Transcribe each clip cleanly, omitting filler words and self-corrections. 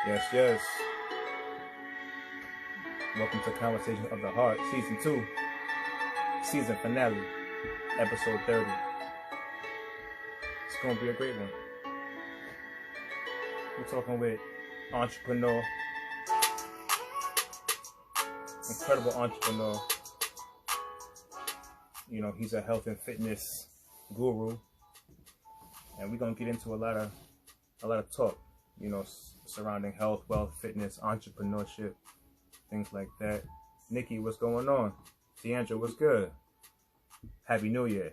Yes, yes. Welcome to Conversation of the Heart, Season 2, Season Finale, Episode 30. It's going to be a great one. We're talking with entrepreneur, incredible entrepreneur. You know, he's a health and fitness guru. And we're going to get into a lot of talk, you know, surrounding health, wealth, fitness, entrepreneurship, things like that. Nikki, what's going on? Deandra, what's good? Happy New Year.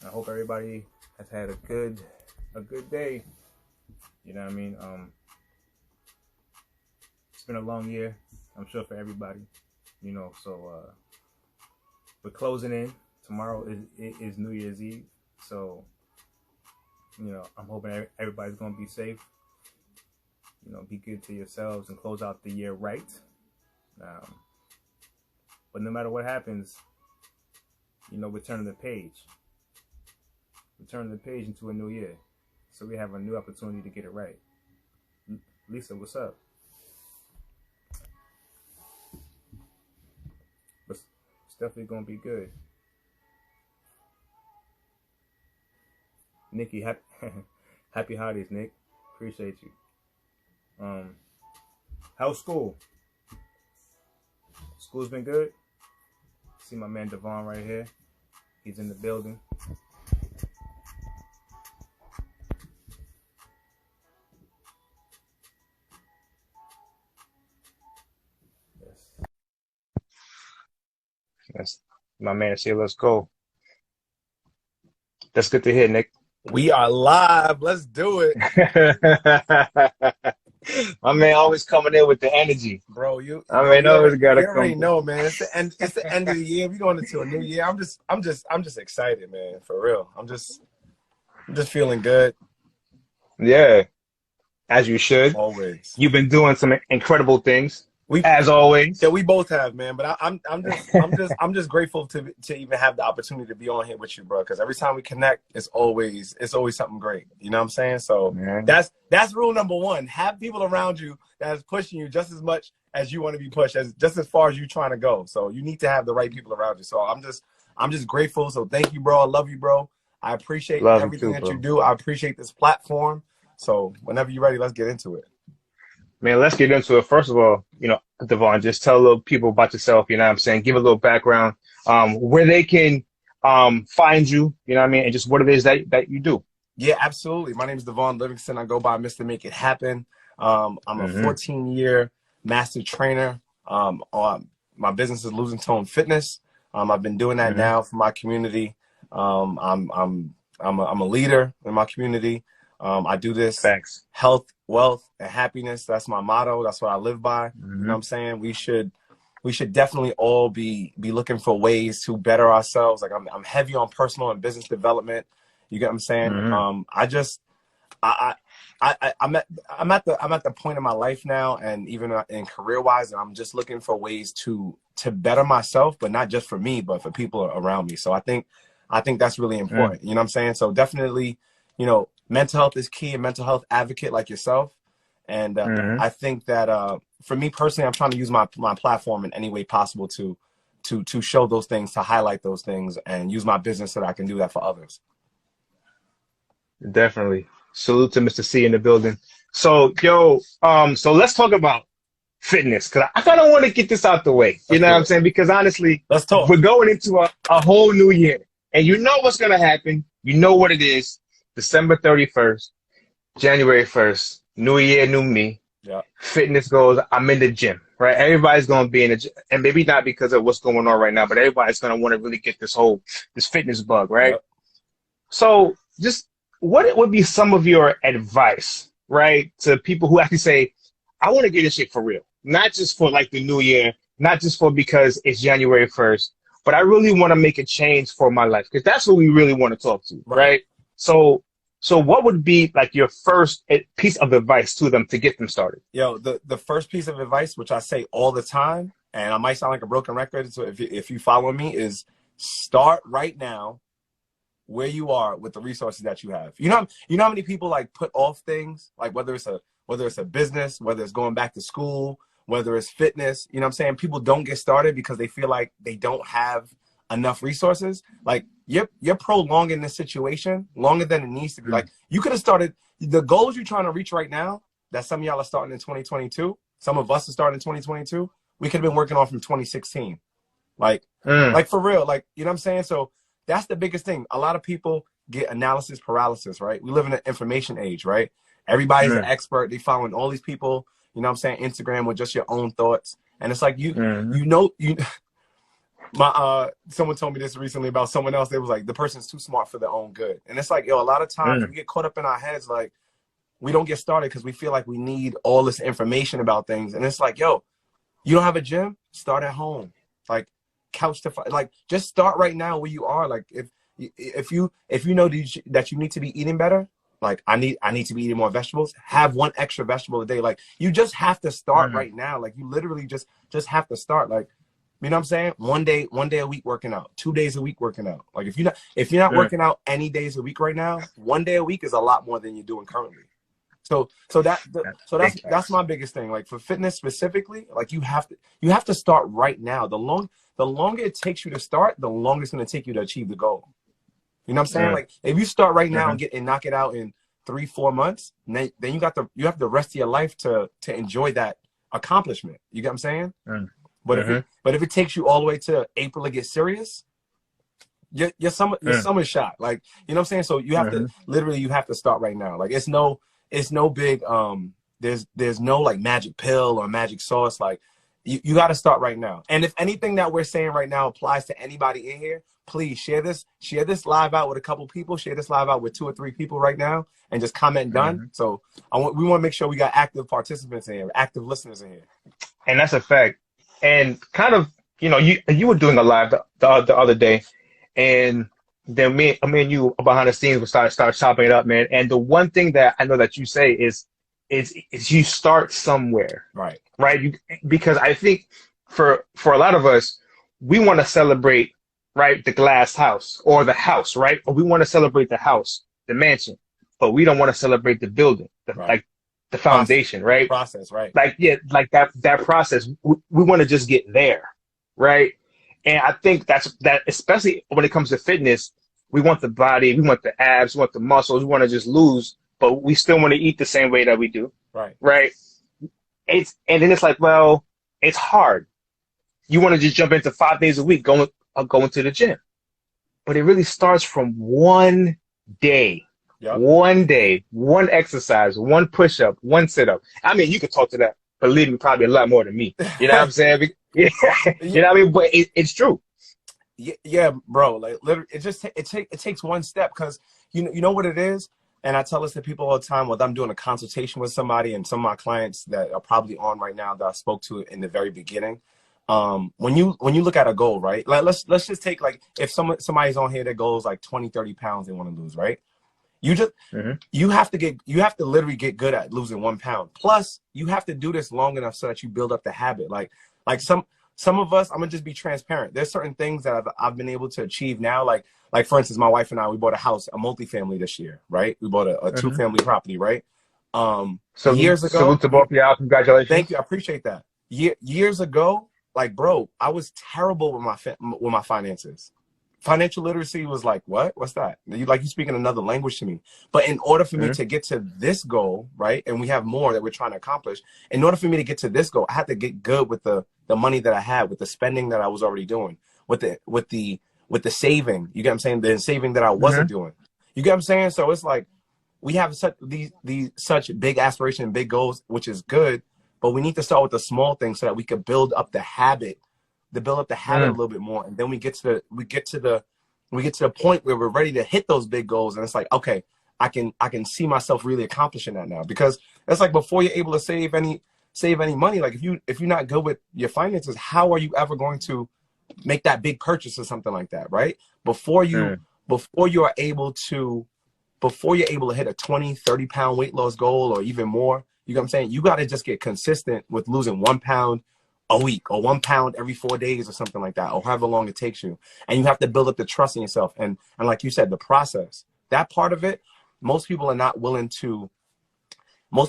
I hope everybody has had a good day. You know what I mean? It's been a long year, I'm sure, for everybody. You know, so we're closing in. Tomorrow is New Year's Eve, so you know, I'm hoping everybody's gonna be safe. You know, be good to yourselves and close out the year right. But no matter what happens, you know, we're turning the page. We're turning the page into a new year, so we have a new opportunity to get it right. Lisa, what's up? But it's definitely gonna be good. Nikki, happy holidays, Nick. Appreciate you. How's school? School's been good. See my man Davon right here. He's in the building. Yes, my man. See, let's go. That's good to hear, Nick. We are live. Let's do it. My man always coming in with the energy, Bro. Always gotta you come. already know, man. It's the end. It's the end of the year. We're going into a new year. I'm just excited, man. For real. I'm just feeling good. Yeah, as you should. Always. You've been doing some incredible things. As always. Yeah, we both have, man. But I'm just grateful to even have the opportunity to be on here with you, bro. Because every time we connect, it's always something great. You know what I'm saying? So that's rule number one. Have people around you that is pushing you just as much as you want to be pushed, just as far as you trying to go. So you need to have the right people around you. So I'm just grateful. So thank you, bro. I love you, bro. I appreciate everything that you do. I appreciate this platform. So whenever you're ready, let's get into it. Man, let's get into it. First of all, you know, Davon, just tell a little people about yourself, you know what I'm saying? Give a little background, where they can find you, you know what I mean? And just what it is that you do. Yeah, absolutely. My name is Davon Livingston. I go by Mr. Make It Happen. I'm a 14-year master trainer. My business is Losing Tone Fitness. I've been doing that now for my community. I'm a leader in my community. I do this. Thanks. Health, wealth, and happiness. That's my motto. That's what I live by. You know what I'm saying? We should definitely all be looking for ways to better ourselves. Like I'm heavy on personal and business development. You get what I'm saying? I'm at the point in my life now, and even in career wise, and I'm just looking for ways to better myself, but not just for me, but for people around me. So I think that's really important. You know what I'm saying? So definitely, you know, mental health is key, a mental health advocate like yourself. And I think that for me personally, I'm trying to use my platform in any way possible to show those things, to highlight those things, and use my business so that I can do that for others. Definitely. Salute to Mr. C in the building. So, so let's talk about fitness, because I kind of want to get this out the way. You know what I'm saying? Because honestly, let's talk. We're going into a whole new year, and you know what's going to happen. You know what it is. December 31st, January 1st, new year, new me. Yeah. Fitness goes, I'm in the gym, right? Everybody's going to be in the gym, and maybe not because of what's going on right now, but everybody's going to want to really get this fitness bug, right? Yep. So just what would be some of your advice, right, to people who actually say, I want to get this shit for real, not just for like the new year, not just for because it's January 1st, but I really want to make a change for my life, because that's what we really want to talk to, right? So what would be like your first piece of advice to them to get them started? Yo, the first piece of advice, which I say all the time, and I might sound like a broken record, so if you follow me, is start right now where you are with the resources that you have. You know how many people like put off things, like whether it's a business, whether it's going back to school, whether it's fitness, you know what I'm saying? People don't get started because they feel like they don't have enough resources. Like you're prolonging this situation longer than it needs to be. Like you could have started the goals you're trying to reach right now, that some of y'all are starting in 2022. Some of us are starting in 2022. We could have been working on from 2016. Like for real, like, you know what I'm saying? So that's the biggest thing. A lot of people get analysis paralysis, right? We live in an information age, right? Everybody's an expert. They following all these people, you know what I'm saying? Instagram with just your own thoughts. And it's like, someone told me this recently about someone else. They was like, the person's too smart for their own good. And it's like, yo, a lot of times we get caught up in our heads. Like we don't get started because we feel like we need all this information about things. And it's like, yo, you don't have a gym? Start at home. Like couch to like, just start right now where you are. Like if you know that you need to be eating better, like I need to be eating more vegetables, have one extra vegetable a day. Like you just have to start right now. Like you literally just have to start. Like, you know what I'm saying? One day a week working out, 2 days a week working out. Like if you're not working out any days a week right now, 1 day a week is a lot more than you're doing currently. So that's my biggest thing. Like for fitness specifically, like you have to start right now. The longer it takes you to start, the longer it's going to take you to achieve the goal. You know what I'm saying? Like if you start right now and knock it out in 3-4 months, then you have the rest of your life to enjoy that accomplishment. You get what I'm saying? But if it takes you all the way to April to get serious, your summer's shot. Like, you know what I'm saying? So you have to literally, you have to start right now. Like it's no big there's no like magic pill or magic sauce. Like you got to start right now. And if anything that we're saying right now applies to anybody in here, please share this live out with a couple people, share this live out with 2 or 3 people right now, and just comment done. So we want to make sure we got active participants in here, active listeners in here. And that's a fact. And kind of, you know, you were doing a live the other day, and then me and you behind the scenes we start chopping it up, man. And the one thing that I know that you say is you start somewhere, right? Because I think for a lot of us, we want to celebrate, right, the glass house or the house, right? Or we want to celebrate the house, the mansion, but we don't want to celebrate the building, like the foundation, right? Process, right? Like, yeah, like that process. We want to just get there, right? And I think that especially when it comes to fitness, we want the body, we want the abs, we want the muscles, we want to just lose, but we still want to eat the same way that we do, right? And then it's like, well, it's hard. You want to just jump into 5 days a week going to the gym, but it really starts from one day. Yep. One day, one exercise, one push-up, one sit-up. I mean, you could talk to that, believe me, probably a lot more than me. You know what I'm saying? You know what I mean? But it's true. Yeah, bro. Like literally, it takes one step, because you know what it is. And I tell this to people all the time when I'm doing a consultation with somebody, and some of my clients that are probably on right now that I spoke to in the very beginning. When you look at a goal, right? Like let's just take, like, if somebody's on here that goes like 20, 30 pounds they want to lose, right? You just you have to literally get good at losing 1 pound. Plus, you have to do this long enough so that you build up the habit. Like some of us, I'm gonna just be transparent. There's certain things that I've been able to achieve now. Like for instance, my wife and I, we bought a house, a multifamily this year, right? We bought a 2-family property, right? So years ago, salute to both of y'all. Congratulations. Thank you, I appreciate that. Years ago, like, bro, I was terrible with my finances. Financial literacy was like, what's that? You speaking another language to me. But in order for me to get to this goal, right, and we have more that we're trying to accomplish, in order for me to get to this goal, I had to get good with the money that I had, with the spending that I was already doing, with the saving. You get what I'm saying? The saving that I wasn't doing. You get what I'm saying? So it's like we have such such big aspirations and big goals, which is good, but we need to start with the small things so that we could build up the habit. To build up the habit a little bit more, and then we get to the point where we're ready to hit those big goals, and it's like, okay, I can see myself really accomplishing that now. Because it's like, before you're able to save any money, like if you're not good with your finances, how are you ever going to make that big purchase or something like that, right? Before you're able to hit a 20-30 pound weight loss goal or even more, you know what I'm saying, you got to just get consistent with losing 1 pound a week, or 1 pound every 4 days, or something like that, or however long it takes you. And you have to build up the trust in yourself. And like you said, the process, that part of it, most people are not willing to go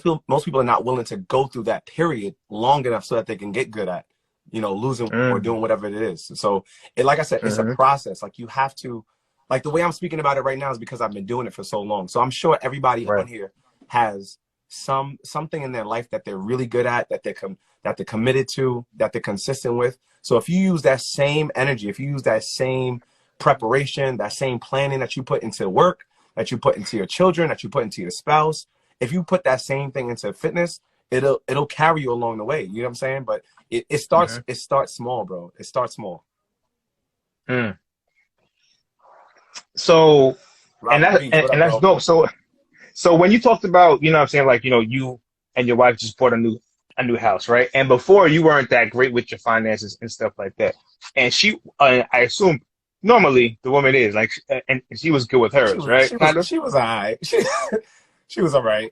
through that period long enough so that they can get good at, losing or doing whatever it is. So like I said, it's a process. Like, you have to, like, the way I'm speaking about it right now is because I've been doing it for so long. So I'm sure everybody on here has something in their life that they're really good at, that they're committed to, that they're consistent with. So if you use that same energy, if you use that same preparation, that same planning that you put into work, that you put into your children, that you put into your spouse, if you put that same thing into fitness, it'll carry you along the way. You know what I'm saying? But it starts small, bro. It starts small. So, and that's dope. So when you talked about, you know what I'm saying, like, you and your wife just bought a new house, right? And before, you weren't that great with your finances and stuff like that. And she, I assume, normally the woman is like, and she was good with hers, right? She was all right. She was all right.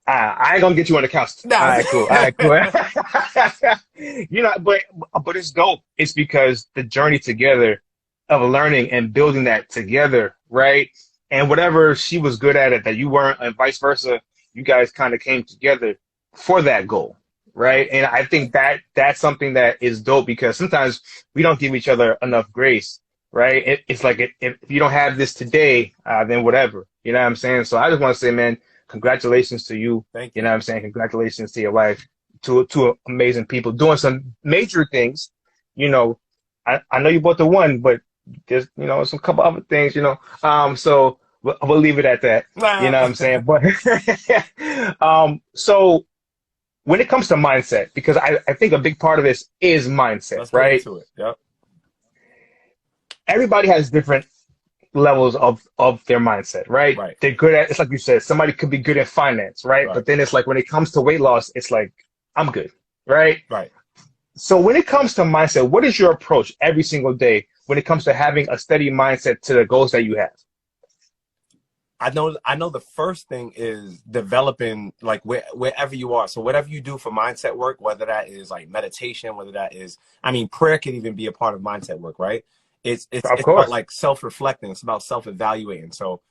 I ain't gonna get you on the couch. No. All right, cool. But it's dope. It's because the journey together of learning and building that together, right? And whatever she was good at it that you weren't, and vice versa, you guys kind of came together for that goal, right? And I think that's something that is dope, because sometimes we don't give each other enough grace, right? It's like, if you don't have this today, then whatever, you know what I'm saying? So I just want to say, man, congratulations to you. Thank you. You know what I'm saying? Congratulations to your wife, to amazing people doing some major things. I know you bought the one, but there's, some couple other things, so we'll leave it at that. You know what I'm saying? But, so when it comes to mindset, because I think a big part of this is mindset, Let's right? get into it. Yep. Everybody has different levels of their mindset, right? They're good at, it's like you said, somebody could be good at finance, right? But then it's like, when it comes to weight loss, it's like, I'm good, right? Right. So when it comes to mindset, what is your approach every single day when it comes to having a steady mindset to the goals that you have? I know the first thing is developing, like, wherever you are. So whatever you do for mindset work, whether that is like meditation, whether that is, prayer can even be a part of mindset work, right? It's about like self-reflecting. It's about self-evaluating. So,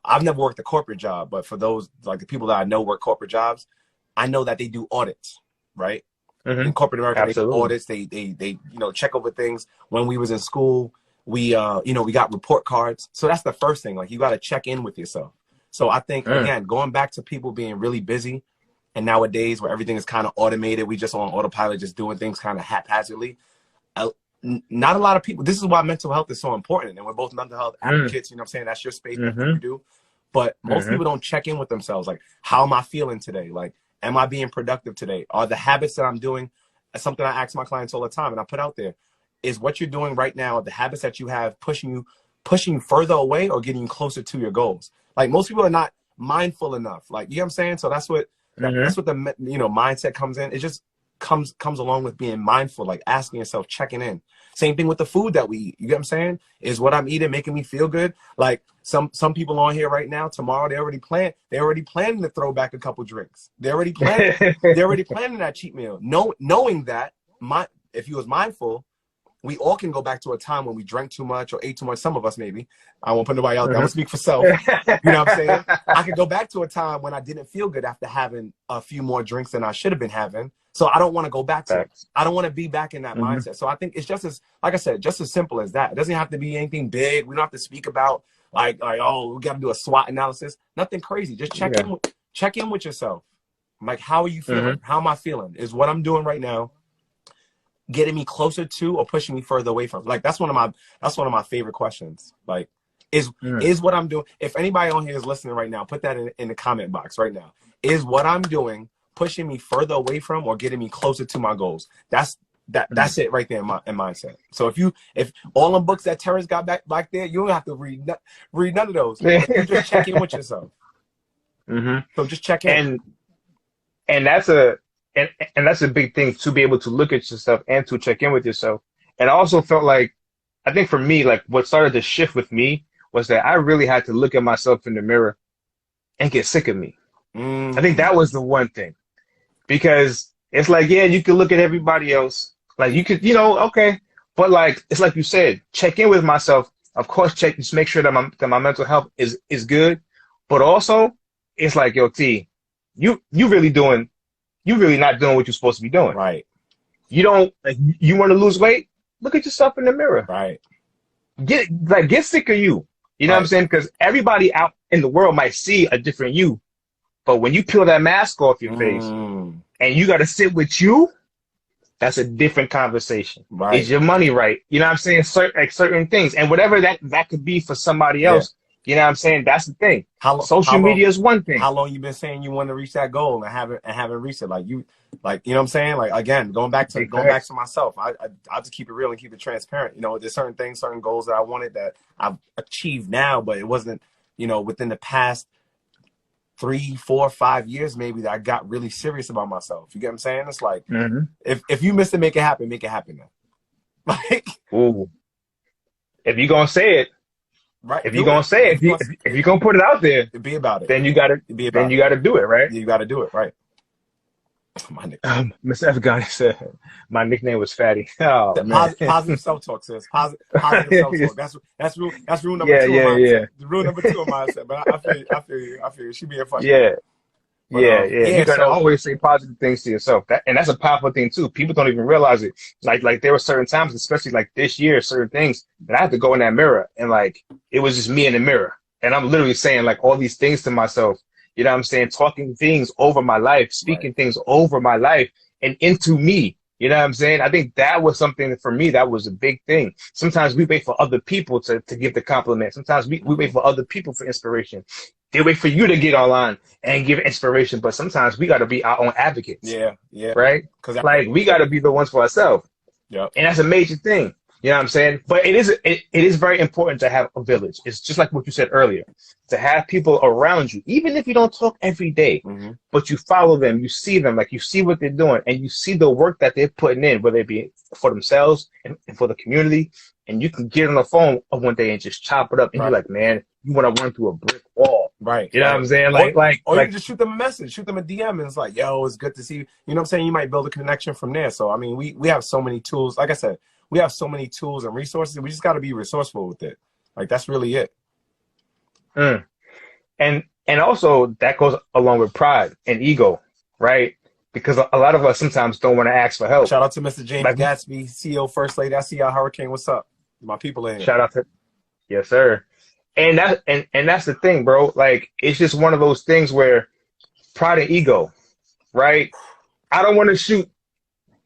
I've never worked a corporate job, but for those, like, the people that I know work corporate jobs, I know that they do audits, right? In corporate America, they do audits. They check over things. When we was in school, we got report cards. So that's the first thing. Like, you got to check in with yourself. So I think, again, going back to people being really busy, and nowadays where everything is kind of automated, we just on autopilot, just doing things kind of haphazardly. Not a lot of people. This is why mental health is so important, and we're both mental health advocates. You know what I'm saying? That's your space. That's what you do. But most people don't check in with themselves. Like, how am I feeling today? Like, am I being productive today? Are the habits that I'm doing, something I ask my clients all the time and I put out there, is what you're doing right now, the habits that you have, pushing you further away or getting you closer to your goals? Like, most people are not mindful enough. Like, you know what I'm saying? So that's what the mindset comes in. It just comes along with being mindful, like asking yourself, checking in. Same thing with the food that we eat. You get what I'm saying? Is what I'm eating making me feel good? Like, some people on here right now, tomorrow they're already planning to throw back a couple drinks. They're already planning that cheat meal. Knowing that, if you was mindful, we all can go back to a time when we drank too much or ate too much. Some of us, maybe. I won't put nobody out there. I'm gonna speak for self. You know what I'm saying? I could go back to a time when I didn't feel good after having a few more drinks than I should have been having. So I don't want to go back to it. I don't want to be back in that mindset. So I think it's just like I said, just as simple as that. It doesn't have to be anything big. We don't have to speak about like, oh, we got to do a SWOT analysis. Nothing crazy. Just check in with yourself. Like, how are you feeling? How am I feeling? Is what I'm doing right now getting me closer to or pushing me further away from? Like, that's one of my favorite questions. Like, is what I'm doing, if anybody on here is listening right now, put that in the comment box right now. Is what I'm doing pushing me further away from or getting me closer to my goals? That's it right there in mindset. So if all the books that Terrence got back there, you don't have to read none of those. You just check in with yourself. So just check in. And that's a big thing, to be able to look at yourself and to check in with yourself. And I also felt like, I think for me, like, what started to shift with me was that I really had to look at myself in the mirror and get sick of me. I think that was the one thing, because It's like, yeah, you can look at everybody else. Like you could, okay. But like it's like you said, check in with myself. Of course, just make sure that my mental health is good. But also, it's like, yo, T, you really not doing what you're supposed to be doing. Right. You don't like you want to lose weight? Look at yourself in the mirror. Right. Get sick of you. You know what I'm saying? Because everybody out in the world might see a different you. But when you peel that mask off your face and you got to sit with you, that's a different conversation. Right. Is your money right? You know what I'm saying? Certain things. And whatever that could be for somebody else, you know what I'm saying? That's the thing. Social media is one thing. How long you been saying you want to reach that goal and haven't reached it? Like you know what I'm saying? Like again, going back to myself, I'll just keep it real and keep it transparent. You know, there's certain things, certain goals that I wanted that I've achieved now, but it wasn't, within the past 3, 4, 5 years maybe that I got really serious about myself. You get what I'm saying? It's like if you miss to make it happen then. Like, ooh, if you're gonna say it. Right. If you're gonna say it, if you're gonna put it out there, be about it. Then you gotta do it, right? You gotta do it, right? Mr. Afghani said my nickname was Fatty. Oh man. Positive self-talk, sis. Positive self-talk. That's rule number 2 of mindset. Rule number 2 of mindset. But I feel you. She being funny. Yeah. You gotta always say positive things to yourself. That's a powerful thing too. People don't even realize it. Like there were certain times, especially like this year, certain things that I had to go in that mirror and like it was just me in the mirror. And I'm literally saying like all these things to myself. You know what I'm saying? Talking things over my life, speaking things over my life and into me. You know what I'm saying? I think that was something for me that was a big thing. Sometimes we wait for other people to give the compliment. Sometimes we wait for other people for inspiration. They wait for you to get online and give inspiration, but sometimes we got to be our own advocates. Yeah. Right? Because like we got to be the ones for ourselves. Yeah. And that's a major thing. You know what I'm saying? But it is very important to have a village. It's just like what you said earlier, to have people around you, even if you don't talk every day, but you follow them, you see them, like you see what they're doing, and you see the work that they're putting in, whether it be for themselves and for the community. And you can get on the phone one day and just chop it up, and you're like, man, you want to run through a brick wall. Right. You know what I'm saying? Or you can just shoot them a message, shoot them a DM, and it's like, yo, it's good to see you. You know what I'm saying? You might build a connection from there. So, I mean, we have so many tools. Like I said, we have so many tools and resources. We just got to be resourceful with it. Like, that's really it. And also that goes along with pride and ego, right? Because a lot of us sometimes don't want to ask for help. Shout out to Mr. James Gatsby, CEO, First Lady. I see y'all, Hurricane. What's up? My people in here. Shout out to, yes, sir. And that's the thing, bro. Like, it's just one of those things where pride and ego, right? I don't want to shoot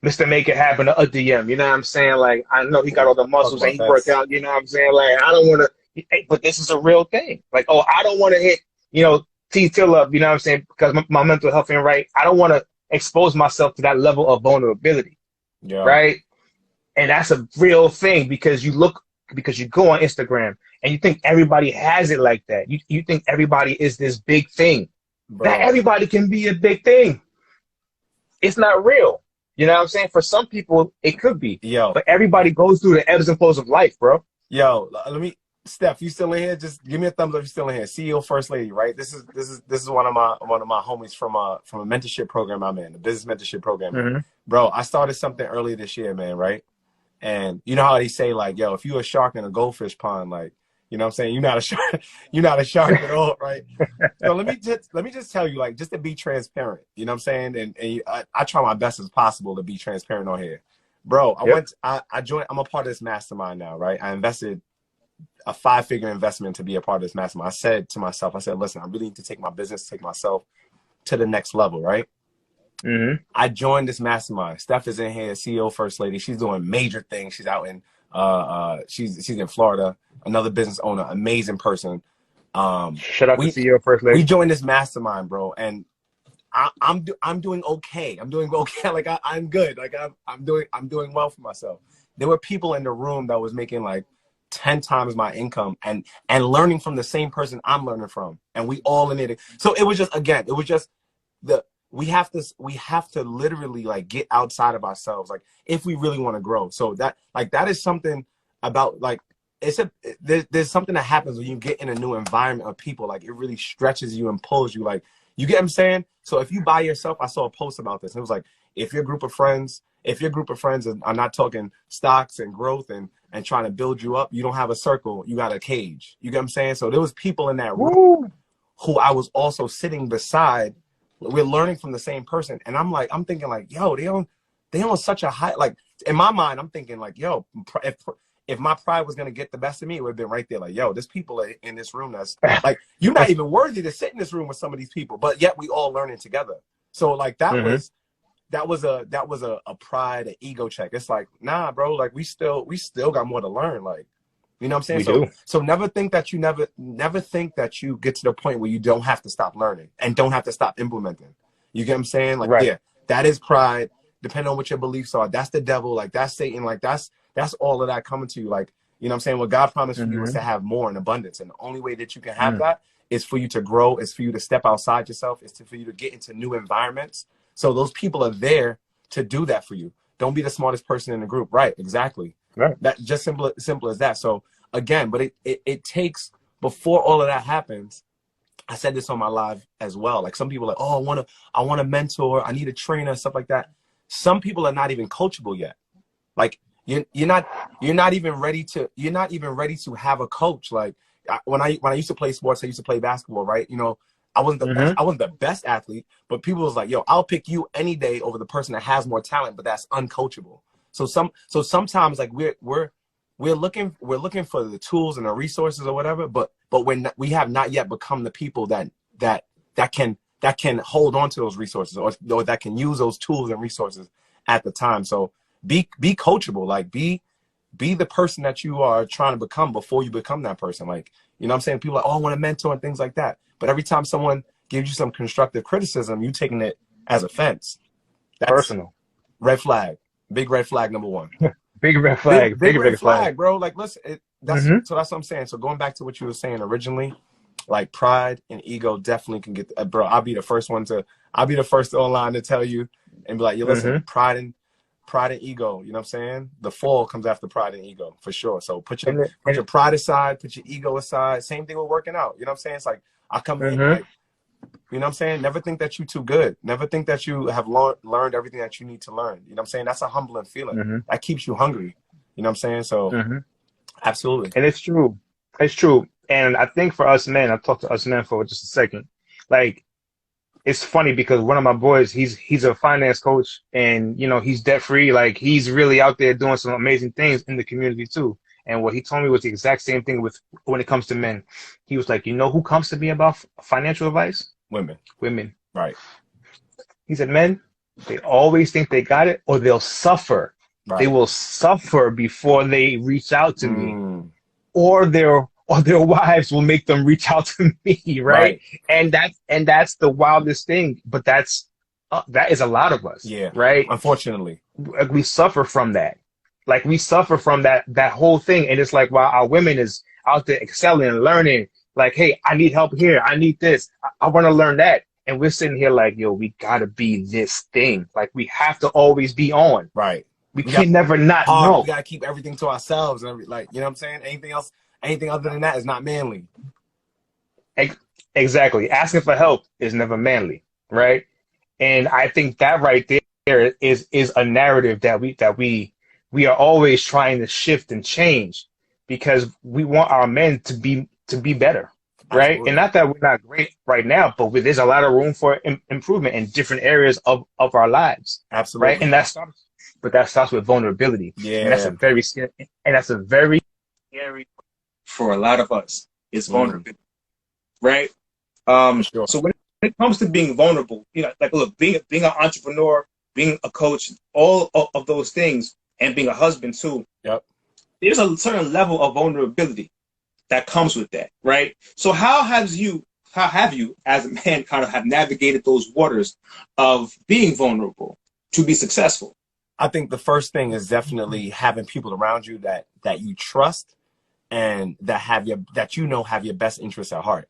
Mr. Make It Happen a DM. You know what I'm saying? Like, I know he got all the muscles and he work out. You know what I'm saying? Like, I don't want to, but this is a real thing. Like, oh, I don't want to hit, T Till up. You know what I'm saying? Because my mental health ain't right. I don't want to expose myself to that level of vulnerability. Yeah. Right? And that's a real thing because you go on Instagram and you think everybody has it like that. You think everybody is this big thing. Bro. Not everybody can be a big thing. It's not real. You know what I'm saying? For some people, it could be. Yo. But everybody goes through the ebbs and flows of life, bro. Yo, Steph, you still in here? Just give me a thumbs up if you're still in here. CEO, First Lady, right? This is one of my homies from a mentorship program I'm in, the business mentorship program. Bro, I started something earlier this year, man, right? And you know how they say, like, yo, if you're a shark in a goldfish pond, like, you know what I'm saying? You're not a shark at all, right? So let me just tell you, like, just to be transparent, you know what I'm saying? And I try my best as possible to be transparent on here. Bro, I joined, I'm a part of this mastermind now, right? I invested a 5-figure investment to be a part of this mastermind. I said to myself, listen, I really need to take my business, take myself to the next level, right? I joined this mastermind. Steph is in here, CEO, First Lady. She's doing major things. She's out in she's in Florida. Another business owner, amazing person. Shout out to CEO, First Lady. We joined this mastermind, bro, and I'm doing okay. I'm doing okay. Like I'm good. Like I'm doing well for myself. There were people in the room that was making like 10 times my income and learning from the same person I'm learning from, and we all in it. So it was just we have to literally like get outside of ourselves, like if we really want to grow. So that is something about like there's something that happens when you get in a new environment of people. Like it really stretches you and pulls you. Like, you get what I'm saying? So if you by yourself, I saw a post about this. And it was like, if your group of friends are not talking stocks and growth and trying to build you up, you don't have a circle, you got a cage. You get what I'm saying? So there was people in that room Woo. who I was also sitting beside. We're learning from the same person. And I'm thinking like, yo, they on such a high, like in my mind, I'm thinking like, yo, if my pride was going to get the best of me, it would have been right there. Like, yo, there's people in this room that's like, you're not even worthy to sit in this room with some of these people, but yet we all learning together. So like that was a pride, an ego check. It's like, nah, bro, like we still got more to learn. Like, you know what I'm saying? So never think that you never think that you get to the point where you don't have to stop learning and don't have to stop implementing. You get what I'm saying? Like, yeah, that is pride. Depending on what your beliefs are, that's the devil. Like that's Satan. Like that's all of that coming to you. Like, you know what I'm saying? What God promised for you is to have more in abundance. And the only way that you can have that is for you to grow, is for you to step outside yourself, is for you to get into new environments. So those people are there to do that for you. Don't be the smartest person in the group. Right. Exactly. Right. That just simple as that. So again, but it takes, before all of that happens, I said this on my live as well. Like some people are like, oh, I want a mentor. I need a trainer, stuff like that. Some people are not even coachable yet. Like you're not even ready to have a coach. Like when I used to play sports, I used to play basketball, right? You know, I wasn't the best athlete, but people was like, yo, I'll pick you any day over the person that has more talent, but that's uncoachable. So sometimes like we're looking for the tools and the resources or whatever, but we have not yet become the people that can hold on to those resources or that can use those tools and resources at the time. So be coachable, like be the person that you are trying to become before you become that person. Like, you know what I'm saying? People are like, oh, I want a mentor and things like that. But every time someone gives you some constructive criticism, you taking it as offense. That's personal. Red flag. Big red flag, number one. Big red flag. Big red flag, bro. Like, listen, so that's what I'm saying. So going back to what you were saying originally, like pride and ego definitely can get, bro. I'll be the first online to tell you and be like, yo, listen, pride and ego, you know what I'm saying? The fall comes after pride and ego for sure. So put your pride aside, put your ego aside. Same thing with working out. You know what I'm saying? It's like, I come in, like, you know what I'm saying? Never think that you're too good. Never think that you have learned everything that you need to learn. You know what I'm saying? That's a humbling feeling. That keeps you hungry. You know what I'm saying? So absolutely. And it's true. It's true. And I think for us men, I'll talk to us men for just a second. Like, it's funny because one of my boys, he's a finance coach and, you know, he's debt free. Like he's really out there doing some amazing things in the community too. And what he told me was the exact same thing with when it comes to men. He was like, you know who comes to me about financial advice? Women. Right. He said, men, they always think they got it or they'll suffer. Right. They will suffer before they reach out to me or their wives will make them reach out to me. Right. And that's the wildest thing. But that is a lot of us. Yeah. Right. Unfortunately, we suffer from that. Like we suffer from that whole thing. And it's like, while our women is out there excelling and learning, like, hey, I need help here. I need this. I want to learn that. And we're sitting here like, yo, we got to be this thing. Like we have to always be on. Right. We can never not know. We got to keep everything to ourselves. And like, you know what I'm saying? Anything other than that is not manly. Exactly. Asking for help is never manly. Right. And I think that right there is a narrative that we are always trying to shift and change because we want our men to be better. Right. Absolutely. And not that we're not great right now, but there's a lot of room for improvement in different areas of our lives. Absolutely. Right. And that starts with vulnerability. Yeah. And that's a very scary for a lot of us. It's vulnerability. Right. Sure. So when it comes to being vulnerable, you know, like look, being an entrepreneur, being a coach, all of those things, and being a husband too. Yep. There's a certain level of vulnerability that comes with that, right? So how have you as a man kind of have navigated those waters of being vulnerable to be successful? I think the first thing is definitely having people around you that you trust and that have your best interests at heart.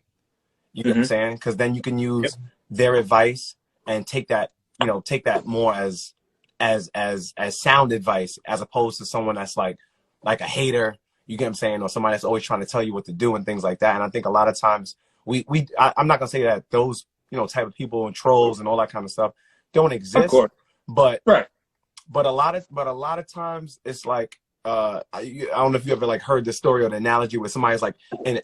You get what I'm saying? Because then you can use their advice and take that more as sound advice as opposed to someone that's like a hater. You get what I'm saying? Or somebody that's always trying to tell you what to do and things like that. And I think a lot of times I'm not gonna say that those, you know, type of people and trolls and all that kind of stuff don't exist. Of course. But Right. but a lot of times it's like I don't know if you ever like heard the story or the analogy where somebody's like in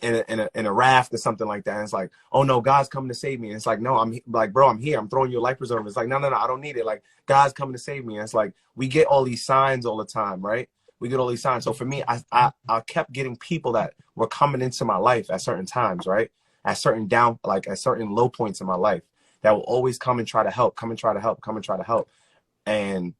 a raft or something like that, and it's like, oh no, God's coming to save me, and it's like, no, I'm like, bro, I'm here, I'm throwing you a life preserver. It's like, no, I don't need it. Like, God's coming to save me. And it's like, we get all these signs all the time, right? We get all these signs. So for me, I kept getting people that were coming into my life at certain times, right? At certain low points in my life that will always come and try to help, and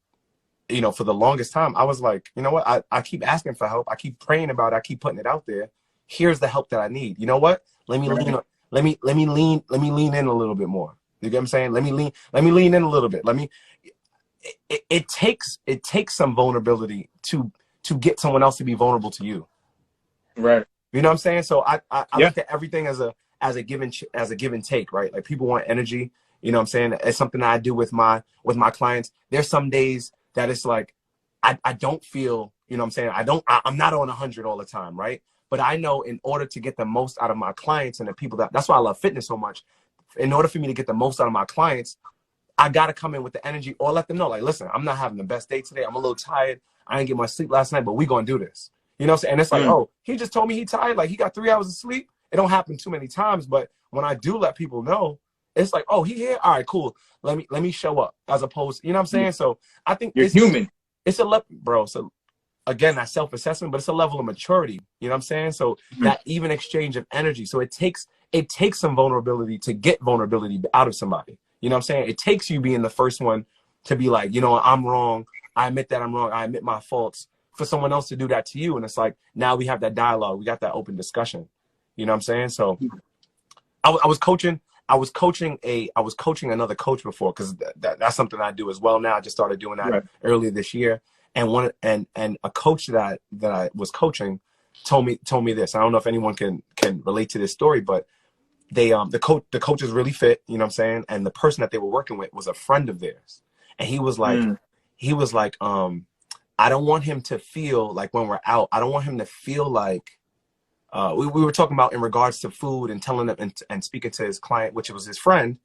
you know, for the longest time, I was like, you know what? I keep asking for help. I keep praying about it. I keep putting it out there. Here's the help that I need. You know what? Let me lean in a little bit more. You get what I'm saying? Let me lean in a little bit. It takes some vulnerability to get someone else to be vulnerable to you. Right. You know what I'm saying? So I look at everything as a give and take, right? Like, people want energy. You know what I'm saying? It's something that I do with my clients. There's some days that it's like, I don't feel, you know what I'm saying? I'm not on 100 all the time, right? But I know in order to get the most out of my clients and the people that's why I love fitness so much. In order for me to get the most out of my clients, I got to come in with the energy or let them know, like, listen, I'm not having the best day today. I'm a little tired. I didn't get much sleep last night, but we going to do this. You know what I'm saying? And it's like, oh, he just told me he tired. Like, he got 3 hours of sleep. It don't happen too many times. But when I do let people know, it's like, oh, he here? All right, cool. Let me show up, as opposed, you know what I'm saying? So I think you're human. It's a bro. So again, that self-assessment, but it's a level of maturity. You know what I'm saying? So that even exchange of energy. So it takes some vulnerability to get vulnerability out of somebody. You know what I'm saying? It takes you being the first one to be like, you know, I'm wrong. I admit that I'm wrong. I admit my faults, for someone else to do that to you. And it's like, now we have that dialogue. We got that open discussion. You know what I'm saying? So I was coaching another coach before, because that's something I do as well now. I just started doing that earlier this year. And a coach that I was coaching told me this. I don't know if anyone can relate to this story, but the coach is really fit, you know what I'm saying? And the person that they were working with was a friend of theirs. And he was like, I don't want him to feel like, when we're out, I don't want him to feel like, we were talking about in regards to food and telling him and speaking to his client, which was his friend.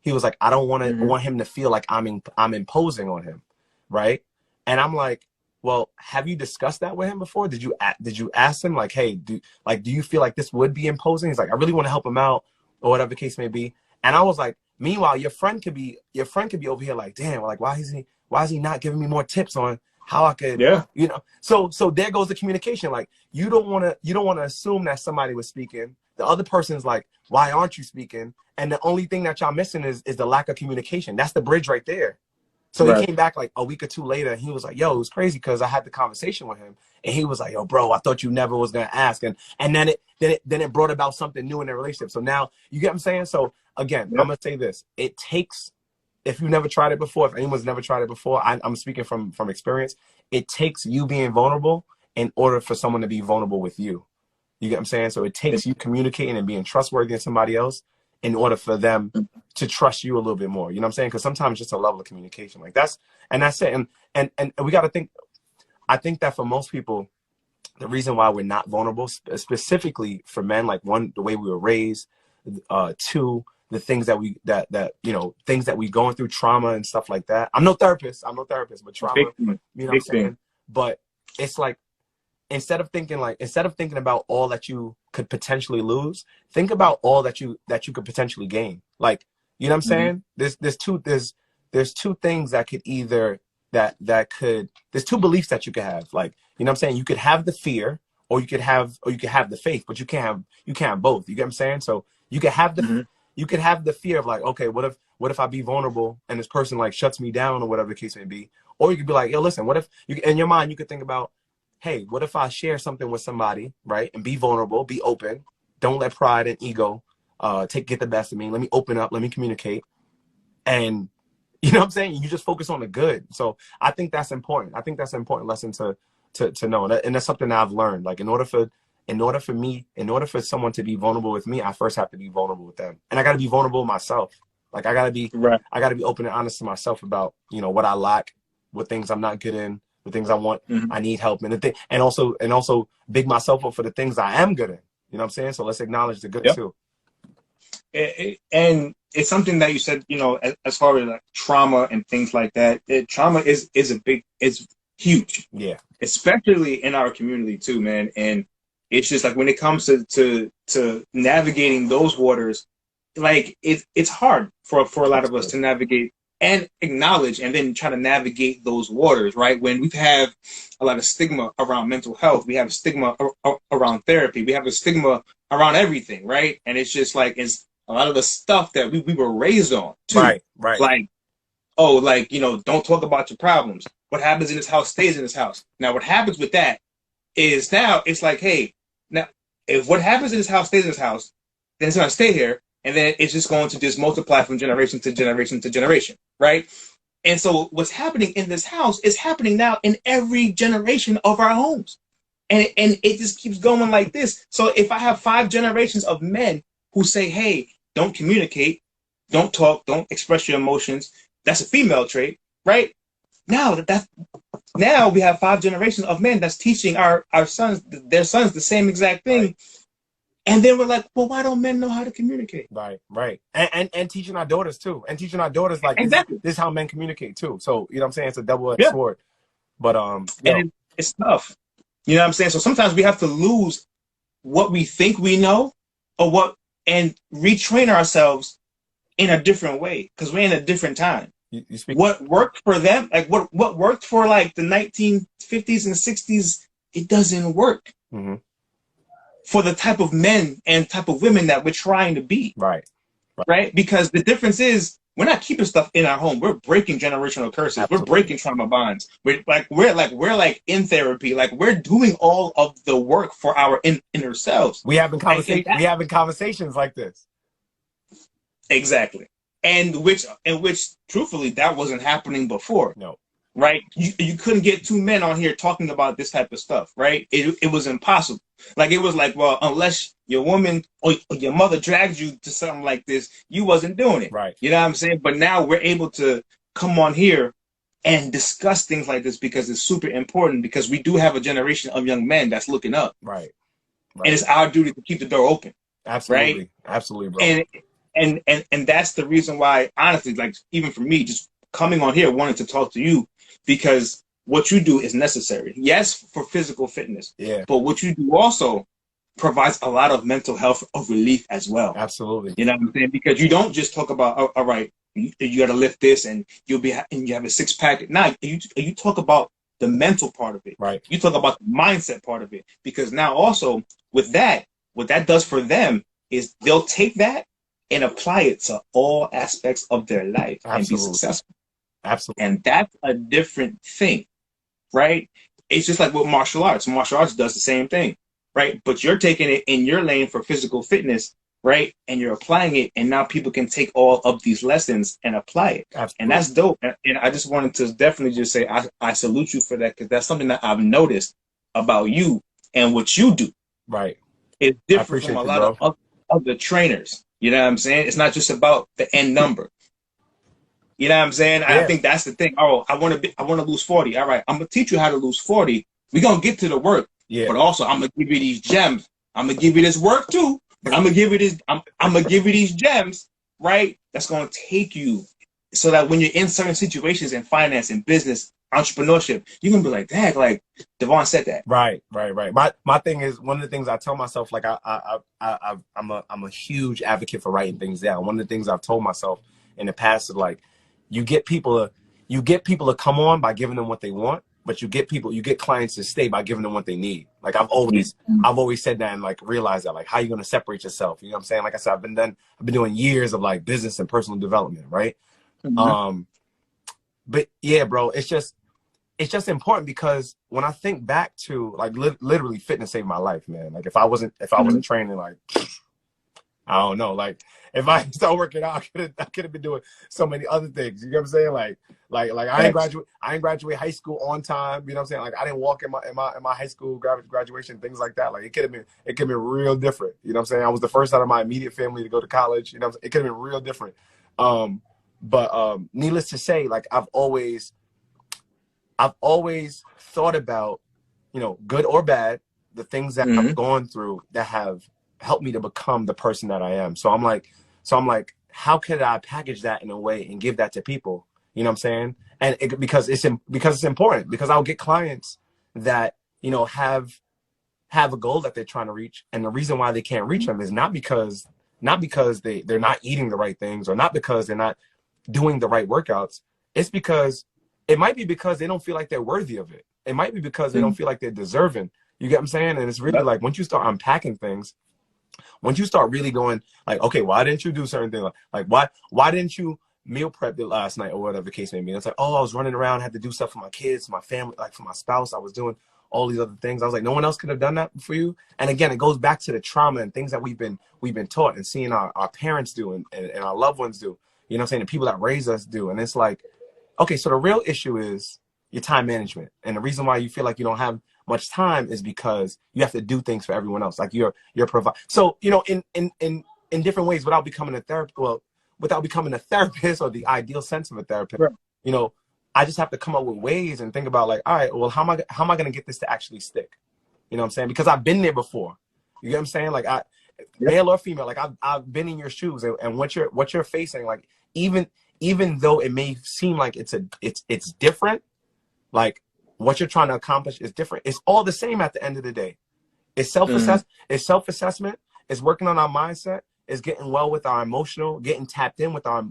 He was like, I don't want him to feel like I'm imposing on him. Right. And I'm like, well, have you discussed that with him before? Did you ask him, like, hey, do you feel like this would be imposing? He's like, I really want to help him out, or whatever the case may be. And I was like, meanwhile, your friend could be over here like, damn, like, why is he not giving me more tips on how I could, you know? So there goes the communication. Like, you don't want to assume that somebody was speaking. The other person's like, why aren't you speaking? And the only thing that y'all missing is the lack of communication. That's the bridge right there. So he came back like a week or two later, and he was like, yo, it was crazy because I had the conversation with him, and he was like, yo, bro, I thought you never was going to ask. And then it brought about something new in their relationship. So now, you get what I'm saying? So again, I'm going to say this. It takes, if you've never tried it before, if anyone's never tried it before, I'm speaking from experience. It takes you being vulnerable in order for someone to be vulnerable with you. You get what I'm saying? So it takes you communicating and being trustworthy to somebody else in order for them to trust you a little bit more. You know what I'm saying? Because sometimes it's just a level of communication. Like, that's it. And we got to think, I think that for most people, the reason why we're not vulnerable, specifically for men, like, one, the way we were raised, two, the things that things that we going through, trauma and stuff like that. I'm no therapist, but trauma, you know what I'm saying? But it's like, instead of thinking about all that you could potentially lose, think about all that you could potentially gain. Like, you know what I'm saying? There's two things that could either, there's two beliefs that you could have. Like, you know what I'm saying? You could have the fear, or you could have the faith, but you can't have both. You get what I'm saying? So you could have the fear of like, okay, what if I be vulnerable and this person like shuts me down, or whatever the case may be? Or you could be like, yo, listen, what if in your mind you could think about, hey, what if I share something with somebody, right? And be vulnerable, be open. Don't let pride and ego get the best of me. Let me open up, let me communicate. And you know what I'm saying? You just focus on the good. So I think that's important. I think that's an important lesson to know. And that's something that I've learned. Like, in order for someone to be vulnerable with me, I first have to be vulnerable with them. And I got to be vulnerable with myself. Like, I got to be open and honest to myself about, you know, what I lack, what things I'm not good in, the things I want, I need help in, and also big myself up for the things I am good in. You know what I'm saying? So let's acknowledge the good too. And it's something that you said, you know, as far as like trauma and things like that. Trauma is huge. Yeah. Especially in our community too, man. And it's just like when it comes to navigating those waters, like it's hard for a lot of us to navigate and acknowledge and then try to navigate those waters, right? When we have a lot of stigma around mental health, we have a stigma around therapy, we have a stigma around everything, right? And it's just like it's a lot of the stuff that we were raised on too. Right. Like, oh, like, you know, don't talk about your problems. What happens in this house stays in this house. Now, what happens with that is now it's like, hey, now if what happens in this house stays in this house, then it's going to stay here. And then it's just going to just multiply from generation to generation to generation, right? And so what's happening in this house is happening now in every generation of our homes. And it just keeps going like this. So if I have 5 generations of men who say, hey, don't communicate, don't talk, don't express your emotions, that's a female trait, right? Now now we have 5 generations of men that's teaching our sons, their sons, the same exact thing. Right. And then we're like, well, why don't men know how to communicate? Right. And teaching our daughters too. And teaching our daughters like exactly. This is how men communicate too. So, you know what I'm saying? It's a double-edged sword. But and it's tough. You know what I'm saying? So sometimes we have to lose what we think we know and retrain ourselves in a different way because we're in a different time. You speak. What worked for them, like what worked for like the 1950s and 60s, it doesn't work. Mm-hmm. For the type of men and type of women that we're trying to be. Right? Because the difference is we're not keeping stuff in our home. We're breaking generational curses. Absolutely. We're breaking trauma bonds. We're in therapy. Like we're doing all of the work for our inner selves. We having conversations like this. Exactly. And which truthfully that wasn't happening before. No. Right? You couldn't get 2 men on here talking about this type of stuff, right? It was impossible. Like it was like, well, unless your woman or your mother dragged you to something like this, you wasn't doing it. Right. You know what I'm saying? But now we're able to come on here and discuss things like this because it's super important because we do have a generation of young men that's looking up. Right. And it's our duty to keep the door open. Absolutely. Right? Absolutely, bro. And that's the reason why, honestly, like even for me, just coming on here, wanted to talk to you because what you do is necessary. Yes, for physical fitness. Yeah. But what you do also provides a lot of mental health of relief as well. Absolutely. You know what I'm saying? Because you don't just talk about, all right, you got to lift this and you have a 6-pack. Nah, you talk about the mental part of it. Right. You talk about the mindset part of it. Because now also with that, what that does for them is they'll take that and apply it to all aspects of their life. Absolutely. And be successful. Absolutely. And that's a different thing, right? It's just like with martial arts. Martial arts does the same thing, right? But you're taking it in your lane for physical fitness, right? And you're applying it, and now people can take all of these lessons and apply it. Absolutely. And that's dope. And I just wanted to definitely just say I salute you for that because that's something that I've noticed about you and what you do. Right. It's different from a lot of the trainers. You know what I'm saying? It's not just about the end number. You know what I'm saying? Yeah. I think that's the thing. Oh, I want to lose 40. All right, I'm gonna teach you how to lose 40. We're gonna get to the work. Yeah. But also I'm gonna give you these gems. I'm gonna give you this work too. But I'm gonna give you this. I'm gonna give you these gems, right? That's gonna take you so that when you're in certain situations in finance and business, entrepreneurship, you're gonna be like, dang, like Davon said that. Right. My thing is, one of the things I tell myself, like I'm a huge advocate for writing things down. One of the things I've told myself in the past is like, you get people to come on by giving them what they want, but you get clients to stay by giving them what they need. Like I've always said that and like realized that, like, how you going to separate yourself? You know what I'm saying? Like I said, I've been doing years of like business and personal development. Right. Mm-hmm. But yeah, bro, it's just important because when I think back to like literally fitness saved my life, man. Like if I wasn't training, like, I don't know, like if I start working out, I could have been doing so many other things. You know what I'm saying? Like I ain't graduate high school on time. You know what I'm saying? Like I didn't walk in my high school graduation, things like that. Like it could have been real different. You know what I'm saying? I was the first out of my immediate family to go to college. You know what I'm saying? It could have been real different. But needless to say, like I've always thought about, you know, good or bad, the things that I've gone through that have helped me to become the person that I am. So I'm like, So I'm like, how could I package that in a way and give that to people? You know what I'm saying? And because it's important, because I'll get clients that, you know, have a goal that they're trying to reach. And the reason why they can't reach them is not because they're not eating the right things, or not because they're not doing the right workouts. It's because it might be because they don't feel like they're worthy of it. It might be because they don't feel like they're deserving. You get what I'm saying? And it's really like, once you start unpacking things, once you start really going like, okay, why didn't you do certain things? Like why didn't you meal prep it last night, or whatever the case may be? And it's like, oh, I was running around, had to do stuff for my kids, my family, like for my spouse. I was doing all these other things. I was like, no one else could have done that for you. And again, it goes back to the trauma and things that we've been taught and seeing our parents do and our loved ones do. You know what I'm saying? The people that raise us do. And it's like, okay, so the real issue is your time management. And the reason why you feel like you don't have much time is because you have to do things for everyone else. Like you're So, you know, in different ways, without becoming a therapist, or the ideal sense of a therapist, right, you know, I just have to come up with ways and think about like, all right, well, how am I going to get this to actually stick? You know what I'm saying? Because I've been there before. You get what I'm saying? Like male or female, like I've been in your shoes, and what you're facing, like even though it may seem like it's different, like what you're trying to accomplish is different. It's all the same at the end of the day. It's it's self-assessment. It's working on our mindset. It's getting well with our emotional, getting tapped in with our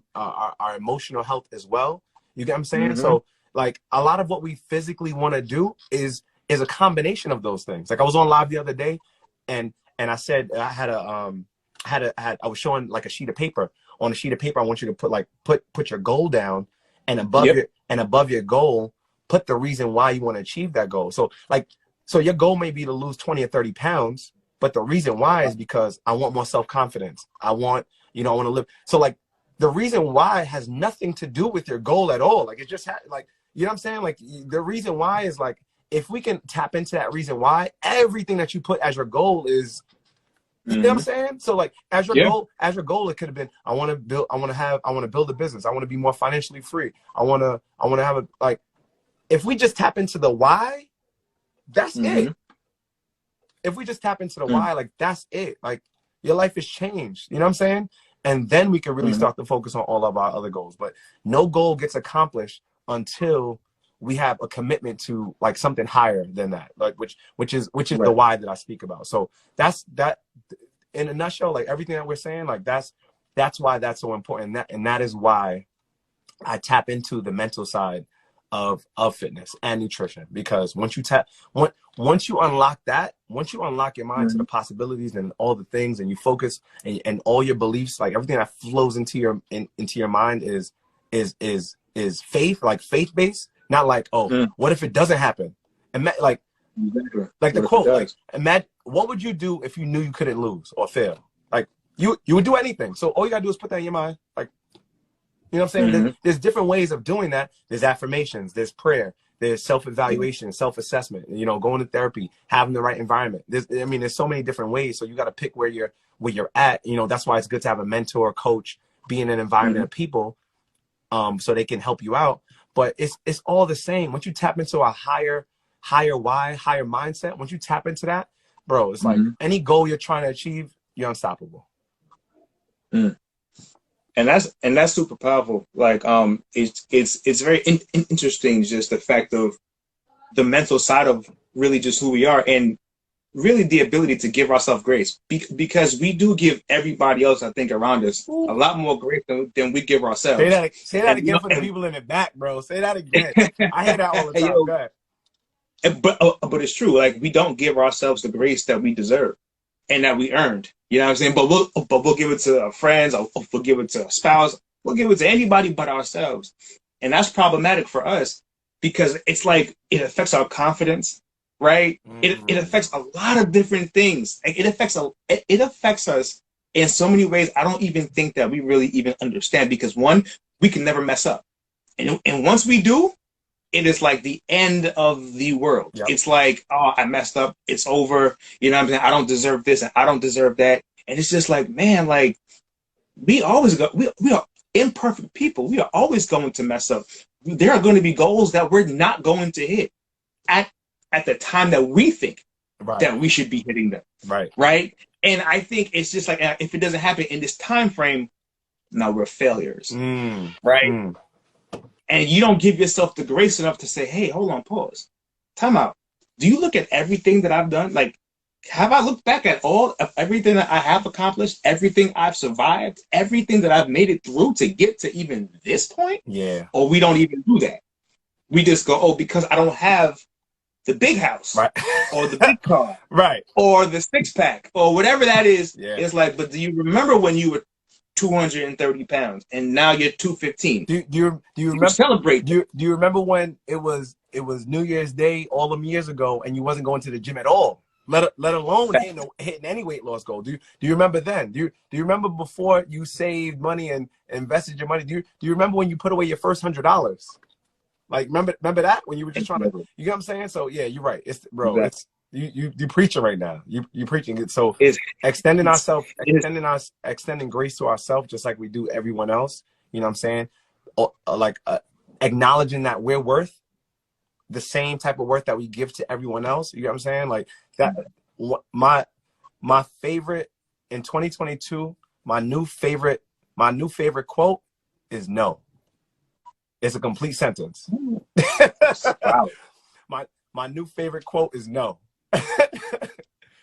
emotional health as well. You get what I'm saying? So like a lot of what we physically want to do is a combination of those things. Like I was on live the other day, and I said I was showing like a sheet of paper. On a sheet of paper, I want you to put your goal down, and above your goal, put the reason why you want to achieve that goal. So your goal may be to lose 20 or 30 pounds, but the reason why is because I want more self-confidence. I want to live. So like the reason why has nothing to do with your goal at all. Like it just like, you know what I'm saying? Like the reason why is like, if we can tap into that reason why, everything that you put as your goal is, you know what I'm saying? So like as your goal, it could have been, I want to build a business. I want to be more financially free. I want to have like, if we just tap into the why, that's it. If we just tap into the why, like that's it. Like your life is changed. You know what I'm saying? And then we can really start to focus on all of our other goals. But no goal gets accomplished until we have a commitment to like something higher than that, like which is right, the why that I speak about. So that's that in a nutshell. Like everything that we're saying, like that's why that's so important. And that is why I tap into the mental side of fitness and nutrition, because once you unlock your mind to the possibilities and all the things, and you focus and all your beliefs, like everything that flows into your mind is faith, like faith-based, not like, what if it doesn't happen? And like the quote, like, imagine, what would you do if you knew you couldn't lose or fail? Like you would do anything. So all you gotta do is put that in your mind. Like, you know what I'm saying? There's different ways of doing that. There's affirmations, there's prayer, there's self-evaluation, self-assessment, going to therapy, having the right environment. There's so many different ways. So you got to pick where you're at. That's why it's good to have a mentor, coach, be in an environment of people, so they can help you out. But it's all the same. Once you tap into a higher why, higher mindset, once you tap into that, bro, it's like any goal you're trying to achieve, you're unstoppable. And that's super powerful. Like, it's very interesting, just the fact of the mental side of really just who we are, and really the ability to give ourselves grace, because we do give everybody else, I think, around us a lot more grace than we give ourselves. Say that again for the people in the back, bro. Say that again. I hear that all the time. Go ahead. But it's true. Like, we don't give ourselves the grace that we deserve and that we earned. You know what I'm saying? But we'll give it to our friends, or we'll give it to a spouse, we'll give it to anybody but ourselves. And that's problematic for us, because it's like it affects our confidence, right? It affects a lot of different things. Like it affects us in so many ways I don't even think that we really even understand, because one, we can never mess up. And once we do, it is like the end of the world. Yep. It's like, oh, I messed up. It's over. You know what I'm saying? I don't deserve this and I don't deserve that. And it's just like, man, like we are imperfect people. We are always going to mess up. There are going to be goals that we're not going to hit at the time that we think that we should be hitting them. Right. And I think it's just like, if it doesn't happen in this time frame, now we're failures, Mm. right? Mm. And you don't give yourself the grace enough to say, hey, hold on, pause. Time out. Do you look at everything that I've done? Like, have I looked back at all of everything that I have accomplished, everything I've survived, everything that I've made it through to get to even this point? Yeah. Or we don't even do that. We just go, oh, because I don't have the big house, Right. or the big car, Right, or the six pack, or whatever that is. Yeah. It's like, but do you remember when you were 230 pounds and now you're 215? do you remember Celebrate? do you remember when it was New Year's Day all them years ago and you wasn't going to the gym at all, let alone hitting any weight loss goal? Do you remember then? Do you remember before you saved money and invested your money? Do you remember when you put away your first $100? Like, remember that when you were just trying to, you get what I'm saying? So yeah, you're right. It's, bro, Exactly. it's you preaching right now. You preaching it. So It's, extending grace to ourselves, just like we do everyone else. You know what I'm saying? Like acknowledging that we're worth the same type of worth that we give to everyone else. You know what I'm saying? Like that. My favorite in 2022, my new favorite quote is no. It's a complete sentence. wow. My new favorite quote is no.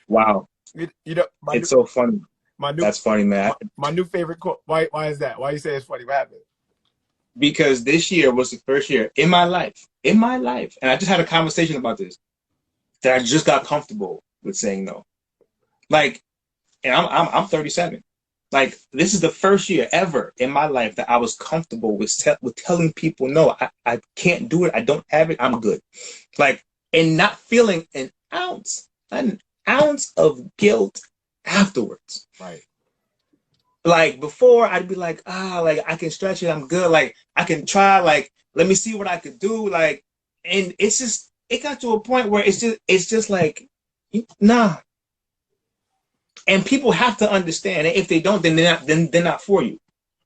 Wow. You know, it's so funny. That's funny, man. My new favorite quote. Why is that? Why you say it's funny? What happened? Because this year was the first year in my life, and I just had a conversation about this, that I just got comfortable with saying no. Like, and I'm 37. Like, this is the first year ever in my life that I was comfortable with telling people, no, I can't do it. I don't have it. I'm good. Like, and not feeling an ounce of guilt afterwards. Right. Like, before, I'd be like, like, I can stretch it. I'm good. Like, I can try. Like, let me see what I could do. Like, and it got to a point where it's just like, nah. And people have to understand. And if they don't, then they're not for you.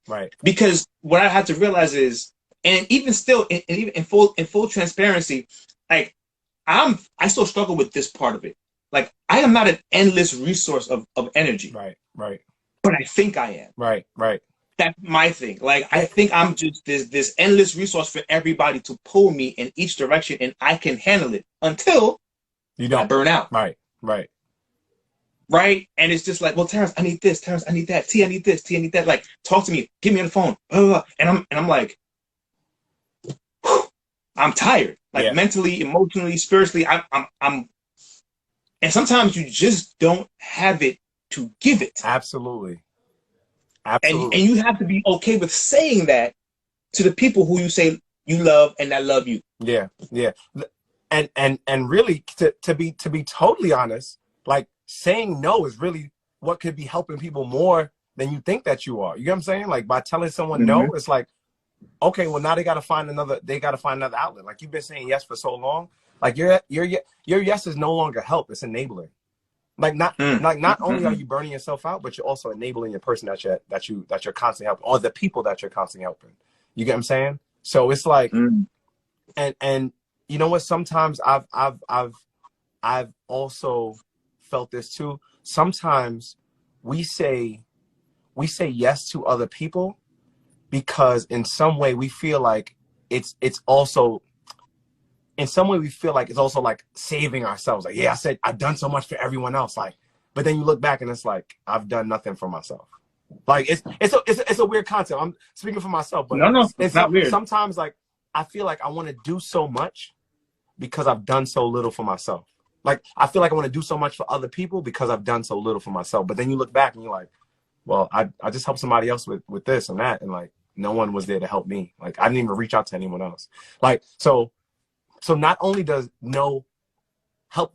Right. Because what I had to realize is, and even still, even in full transparency, like, I still struggle with this part of it. Like, I am not an endless resource of energy. Right. But I think I am. Right. That's my thing. Like, I think I'm just this endless resource for everybody to pull me in each direction, and I can handle it until you don't I burn out. Right. And it's just like, well, Terrence, I need this. Terrence, I need that. T, I need this. T, I need that. Like, talk to me. Get me on the phone. Blah, blah, blah. And I'm like, whew, I'm tired. Like, mentally, emotionally, spiritually. I'm. And sometimes you just don't have it to give it. Absolutely. And you have to be okay with saying that to the people who you say you love and that love you. Yeah. And really, to be totally honest, like, saying no is really what could be helping people more than you think that you are. You know what I'm saying? Like, by telling someone no, it's like, okay, well, now they got to find another outlet. Like, you've been saying yes for so long. Like, your yes is no longer help, it's enabling. Like, not only are you burning yourself out, but you're also enabling the person that you're constantly helping, or the people that you're constantly helping. You get what I'm saying? So it's like, and you know what? Sometimes I've also felt this too. Sometimes we say yes to other people because in some way we feel like it's also like saving ourselves. Like, yeah, I said I've done so much for everyone else. Like, but then you look back and it's like, I've done nothing for myself. Like, it's a weird concept. I'm speaking for myself, but no, it's not weird. Sometimes, like, I feel like I want to do so much because I've done so little for myself. Like, I feel like I want to do so much for other people because I've done so little for myself. But then you look back and you're like, well, I just helped somebody else with this and that, and like, no one was there to help me. Like, I didn't even reach out to anyone else. Like, so not only does no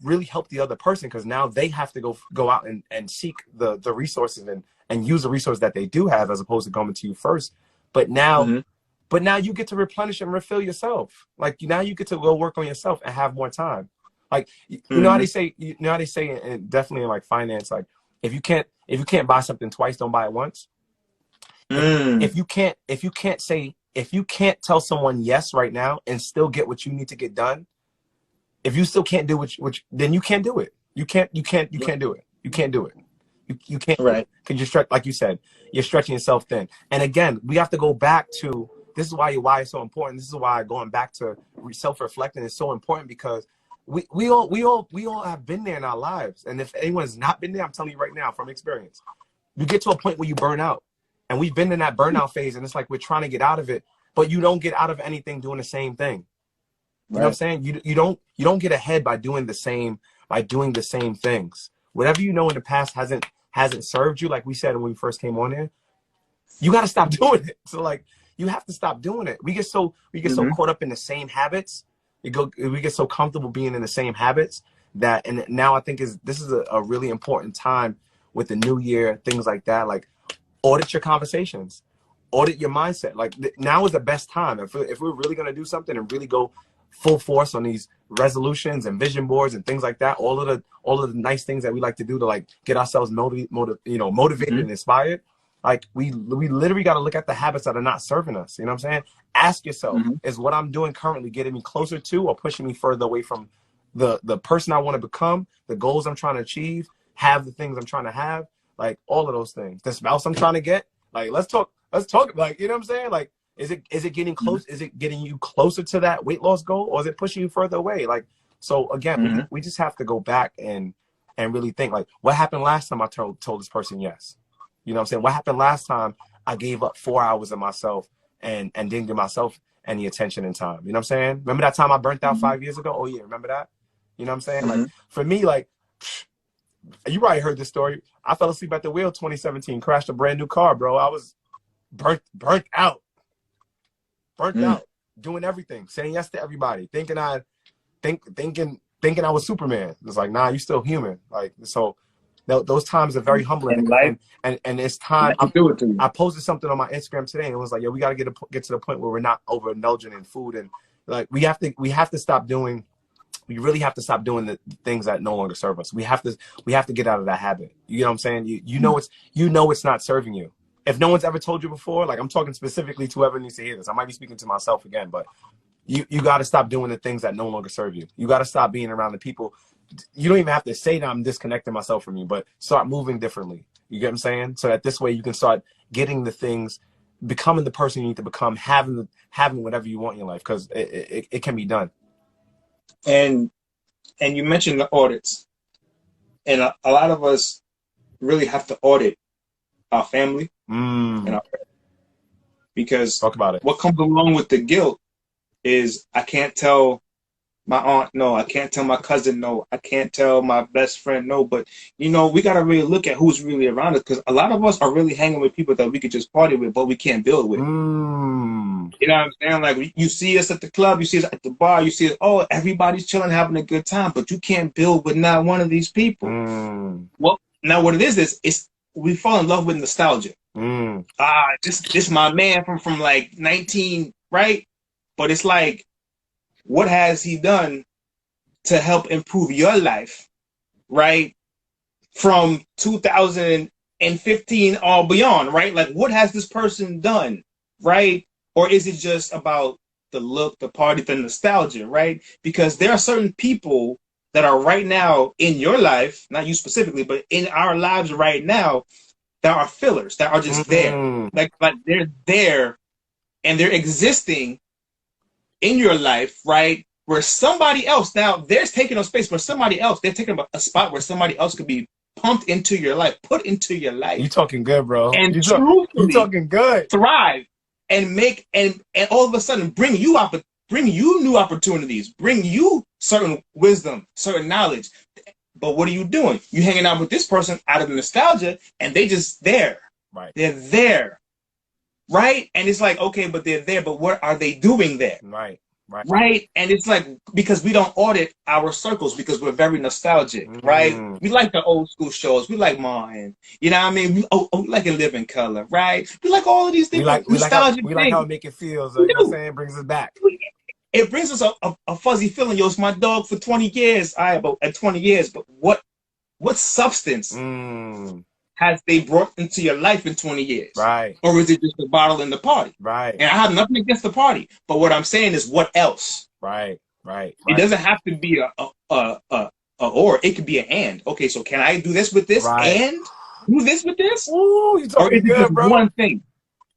really help the other person, because now they have to go out and seek the resources and use the resource that they do have as opposed to coming to you first. But now you get to replenish and refill yourself. Like, now you get to go work on yourself and have more time. Like, you know how they say, and definitely in like finance, like, if you can't buy something twice, don't buy it once. If you can't tell someone yes right now and still get what you need to get done, if you still can't do which then you can't do it. You can't do it. You can't do it. You can't, Right. because you stretch, like you said, you're stretching yourself thin. And again, we have to go back to, this is why it's so important. This is why going back to self-reflecting is so important, because we all have been there in our lives. And if anyone's not been there, I'm telling you right now from experience, you get to a point where you burn out. And we've been in that burnout phase, and it's like we're trying to get out of it, but you don't get out of anything doing the same thing. You know what I'm saying? You don't get ahead by doing the same things. Whatever you know in the past hasn't served you, like we said when we first came on there, you got to stop doing it. So like, you have to stop doing it. We get so caught up in the same habits. We get so comfortable being in the same habits that, and now I think this is a really important time with the new year, things like that. Like, audit your conversations, audit your mindset. Like, now is the best time. If we're really going to do something and really go full force on these resolutions and vision boards and things like that, all of the nice things that we like to do to like get ourselves motivated and inspired. Like, we literally got to look at the habits that are not serving us. You know what I'm saying? Ask yourself, is what I'm doing currently getting me closer to or pushing me further away from the person I want to become, the goals I'm trying to achieve, have the things I'm trying to have, like all of those things. The spouse I'm trying to get, like, let's talk, like, you know what I'm saying? Like, is it getting close? Is it getting you closer to that weight loss goal, or is it pushing you further away? Like, so again, we just have to go back and really think, like, what happened last time I told this person yes? You know what I'm saying? What happened last time I gave up 4 hours of myself and didn't give myself any attention and time? You know what I'm saying? Remember that time I burnt out 5 years ago? Oh yeah, remember that? You know what I'm saying? Like, for me, like, you probably heard this story. I fell asleep at the wheel 2017, crashed a brand new car, bro. I was burnt out, doing everything, saying yes to everybody, thinking I was Superman. It's like, nah, you still human. Like, so those times are very humbling. And it's time. I posted something on my Instagram today, and it was like, yeah, we got to get to the point where we're not overindulging in food, and like we have to stop doing. We really have to stop doing the things that no longer serve us. We have to get out of that habit. You know what I'm saying? You know it's not serving you. If no one's ever told you before, like, I'm talking specifically to whoever needs to hear this. I might be speaking to myself again, but you got to stop doing the things that no longer serve you. You got to stop being around the people. You don't even have to say that I'm disconnecting myself from you, but start moving differently. You get what I'm saying? So that this way you can start getting the things, becoming the person you need to become, having whatever you want in your life, because it can be done. And you mentioned the audits, and a lot of us really have to audit our family and our friends, because talk about it. What comes along with the guilt is I can't tell my aunt no, I can't tell my cousin no, I can't tell my best friend no. But we got to really look at who's really around us, because a lot of us are really hanging with people that we could just party with, but we can't build with. You know what I'm saying? Like, you see us at the club, you see us at the bar, you see us, oh, everybody's chilling, having a good time, but you can't build with not one of these people. Well, now what it is we fall in love with nostalgia. This my man from like 19, right? But it's like, what has he done to help improve your life, right? From 2015 or beyond, right? Like, what has this person done, right? Or is it just about the look, the party, the nostalgia, right? Because there are certain people that are right now in your life, not you specifically, but in our lives right now, that are fillers, that are just there. Like they're there and they're existing in your life, right? Where somebody else, now they're taking up space, but somebody else, they're taking up a spot where somebody else could be pumped into your life, put into your life. You talking good, bro. And you talking good. Thrive and make and all of a sudden bring you new opportunities, bring you certain wisdom, certain knowledge. But what are you doing? You hanging out with this person out of nostalgia, and they just there. Right. They're there. Right? And it's like, okay, but they're there, but what are they doing there? Right. Right? And it's like, because we don't audit our circles, because we're very nostalgic, right? We like the old school shows. We like Martin. You know what I mean? We like In Living Color, right? We like all of these things. We like how it make it feel. So, you know what I'm saying? It brings us back. It brings us a fuzzy feeling. Yo, it's my dog for 20 years. All right, but at 20 years, but what substance has they brought into your life in 20 years? Right. Or is it just the bottle and the party? Right. And I have nothing against the party, but what I'm saying is, what else? Right. It doesn't have to be a or. It could be an and. Okay, so can I do this with this? Right. And do this with this? Ooh, you Or talking is it good, just bro. one thing?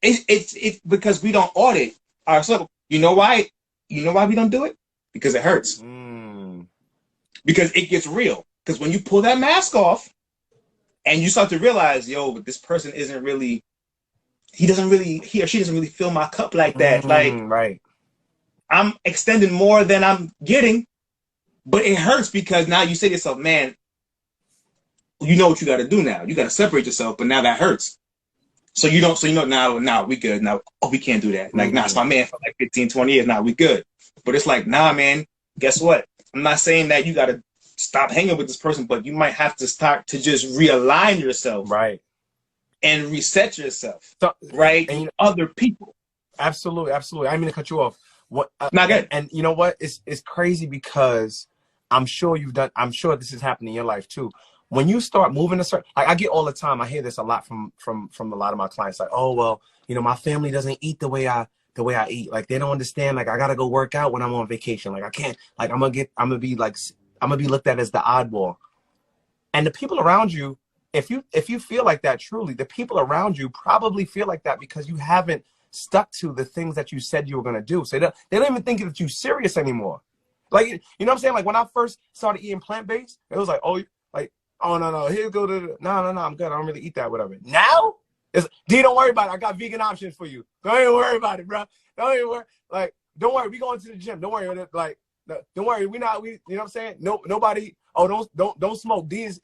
It's because we don't audit ourselves. You know why? You know why we don't do it? Because it hurts. Because it gets real. Because when you pull that mask off and you start to realize, yo, but this person isn't really, he or she doesn't really fill my cup like that. Like, right. I'm extending more than I'm getting, but it hurts because now you say to yourself, man, you know what you got to do now. You got to separate yourself, but now that hurts. So you know, now we good. Now, we can't do that. Like, nah, it's my man for like 15, 20 years. Now we good. But it's like, nah, man, guess what? I'm not saying that you got to stop hanging with this person, but you might have to start to just realign yourself. Right. And reset yourself. Right. And other people. Absolutely. Absolutely. I didn't mean to cut you off. What? Not good. And you know what? It's crazy because I'm sure this has happened in your life too. When you start moving a certain, like I get all the time, I hear this a lot from a lot of my clients, like, oh, well, you know, my family doesn't eat the way I eat. Like, they don't understand. Like, I got to go work out when I'm on vacation. Like, I can't, like, I'm going to be looked at as the oddball. And the people around you, if you feel like that, truly, the people around you probably feel like that because you haven't stuck to the things that you said you were going to do. So they don't even think that you're serious anymore. Like, you know what I'm saying? Like, when I first started eating plant-based, it was like, oh, no, here go to no, I'm good. I don't really eat that, whatever. Now, it's, D, don't worry about it. I got vegan options for you. Don't even worry about it, bro. Don't even worry. Like, don't worry. We going to the gym. Don't worry. Like, don't worry. You know what I'm saying? No, nobody. Oh, don't smoke. D is,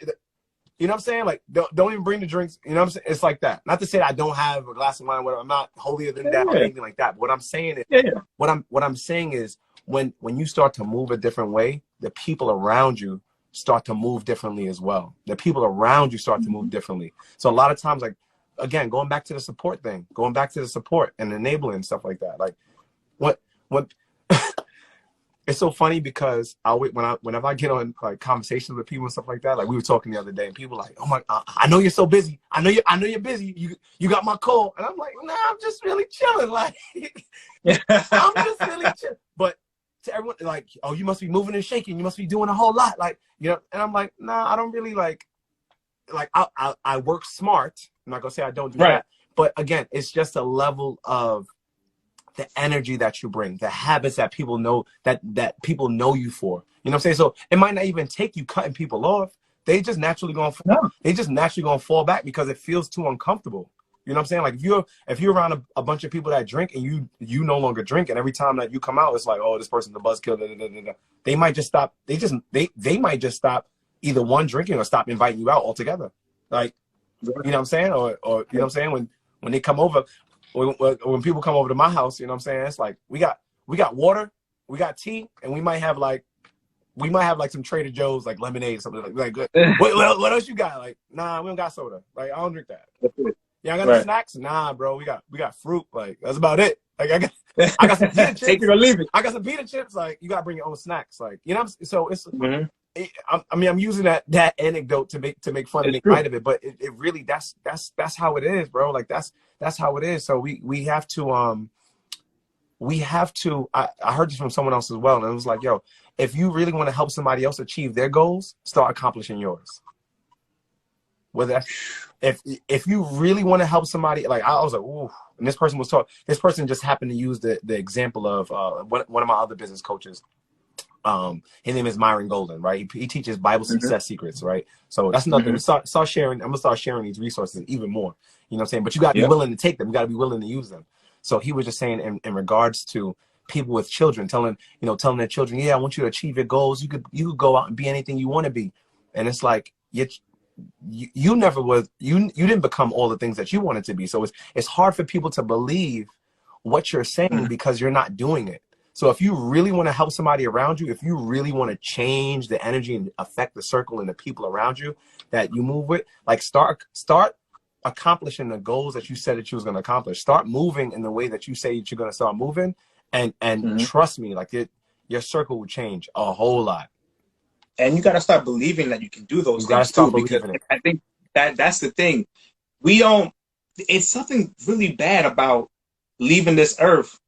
you know what I'm saying? Like, don't even bring the drinks. You know what I'm saying? It's like that. Not to say that I don't have a glass of wine, whatever. I'm not holier than that or anything like that. But what I'm saying is, what I'm saying is, when you start to move a different way, the people around you start to move differently as well. The people around you start to move differently. So a lot of times, like, again, going back to the support thing, going back to the support and enabling and stuff like that. Like, what it's so funny because whenever I get on like conversations with people and stuff like that, like we were talking the other day, and people like, oh my, I know you're so busy. I know you're busy. You got my call, and I'm like, nah, I'm just really chilling. Like, I'm just really chilling. But to everyone, like, oh, you must be moving and shaking. You must be doing a whole lot. Like, you know, and I'm like, nah, I don't really like I work smart. I'm not gonna say I don't do that. But again, it's just a level of the energy that you bring, the habits that people know that people know you for. You know what I'm saying? So it might not even take you cutting people off. They just naturally gonna fall back because it feels too uncomfortable. You know what I'm saying? Like if you're around a bunch of people that drink and you no longer drink, and every time that you come out, it's like, oh, this person's a buzzkill. They might just stop. They might just stop either one, drinking, or stop inviting you out altogether. Like, you know what I'm saying? Or you know what I'm saying? When they come over, when people come over to my house, you know what I'm saying? It's like we got water, we got tea, and we might have like some Trader Joe's like lemonade or something like what else you got? Like, nah, we don't got soda. Like, I don't drink that. Yeah, I got no snacks. Nah, bro, we got fruit. Like, that's about it. Like, I got some pita chips. Take it or leave it. I got some pita chips. Like, you gotta bring your own snacks. Like, you know, so it's. I'm using that anecdote to make fun and make light of it, but it really that's how it is, bro. Like, that's how it is. So we have to I heard this from someone else as well, and it was like, yo, if you really want to help somebody else achieve their goals, start accomplishing yours. Whether that's, if you really want to help somebody, like, I was like, ooh, and this person just happened to use the example of one of my other business coaches. His name is Myron Golden, right? He teaches Bible success secrets, right? So that's another thing. Start sharing. I'm gonna start sharing these resources even more. You know what I'm saying? But you gotta be willing to take them. You gotta be willing to use them. So he was just saying in regards to people with children, telling their children, yeah, I want you to achieve your goals. You could go out and be anything you want to be. And it's like you never was, you didn't become all the things that you wanted to be. So it's hard for people to believe what you're saying because you're not doing it. So if you really want to help somebody around you, if you really want to change the energy and affect the circle and the people around you that you move with, like, start accomplishing the goals that you said that you was going to accomplish. Start moving in the way that you say that you're going to start moving, and trust me, like, your circle will change a whole lot. And you got to start believing that you can do those things too, because I think that's the thing. It's something really bad about leaving this earth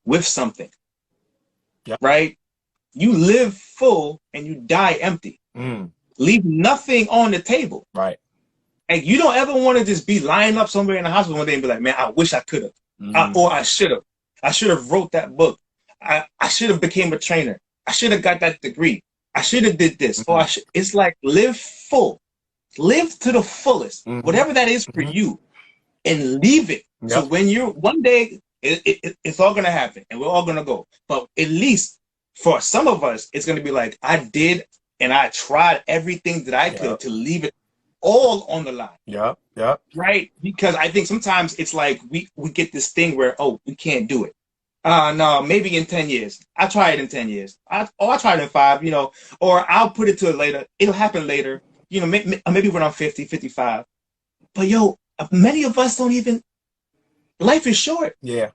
with something. Right? You live full and you die empty. Leave nothing on the table. Right. And you don't ever want to just be lying up somewhere in the hospital one day and be like, man, I wish I could have, or I should have. I should have wrote that book. I should have became a trainer. I should have got that degree. I should have did this. Or it's like live full, live to the fullest, whatever that is for you, and leave it. Yep. So when you're one day, it's all gonna happen, and we're all gonna go. But at least for some of us, it's gonna be like I did, and I tried everything that I could to leave it all on the line. Yeah. Right? Because I think sometimes it's like we get this thing where, oh, we can't do it. No, maybe in 10 years. I'll try it in 10 years. I'll try it in 5, you know, or I'll put it to it later. It'll happen later, you know, maybe when I'm 50, 55. But yo, many of us don't even, life is short. Yeah.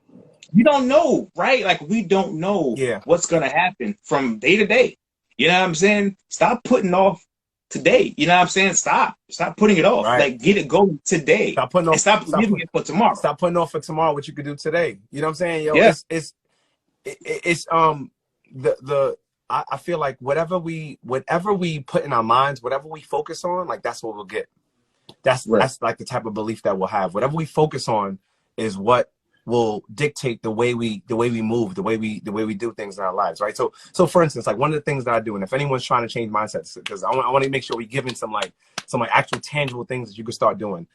You don't know, right? Like we don't know what's going to happen from day to day. You know what I'm saying? Stop putting off today. You know what I'm saying? Stop putting it off. Right. Like get it going today. Stop putting off. Stop leaving it for tomorrow. Stop putting off for tomorrow what you could do today. You know what I'm saying? Yo, it's I feel like whatever we put in our minds, whatever we focus on, like that's what we'll get. That's like the type of belief that we'll have. Whatever we focus on is what will dictate the way we move, the way we do things in our lives, right? So for instance, like one of the things that I do, and if anyone's trying to change mindsets, because I want to make sure we give in some actual tangible things that you can start doing.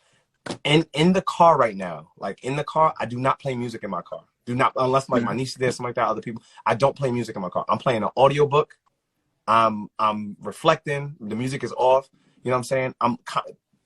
In the car right now, like in the car, I do not play music in my car. Do not, unless like my niece is there, something like that, other people. I don't play music in my car. I'm playing an audiobook. I'm reflecting. The music is off. You know what I'm saying?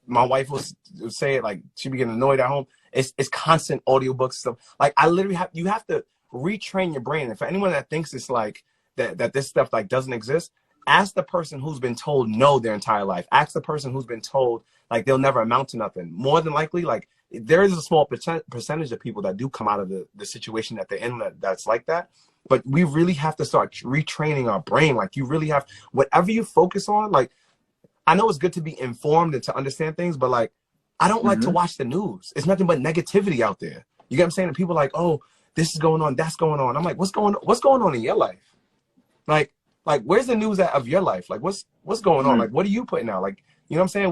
My wife will say it, like she be getting annoyed at home. It's constant audiobooks stuff. Like I literally you have to retrain your brain. And for anyone that thinks it's like that this stuff like doesn't exist, ask the person who's been told no their entire life. Ask the person who's been told like they'll never amount to nothing. More than likely, like there is a small percentage of people that do come out of the situation at the end that's like that. But we really have to start retraining our brain. Like you really have, whatever you focus on, like I know it's good to be informed and to understand things, but like I don't like to watch the news. It's nothing but negativity out there. You get what I'm saying? And people are like, oh, this is going on, that's going on. I'm like, what's going on in your life? Like where's the news of your life? Like what's going on? Like what are you putting out? Like, you know what I'm saying?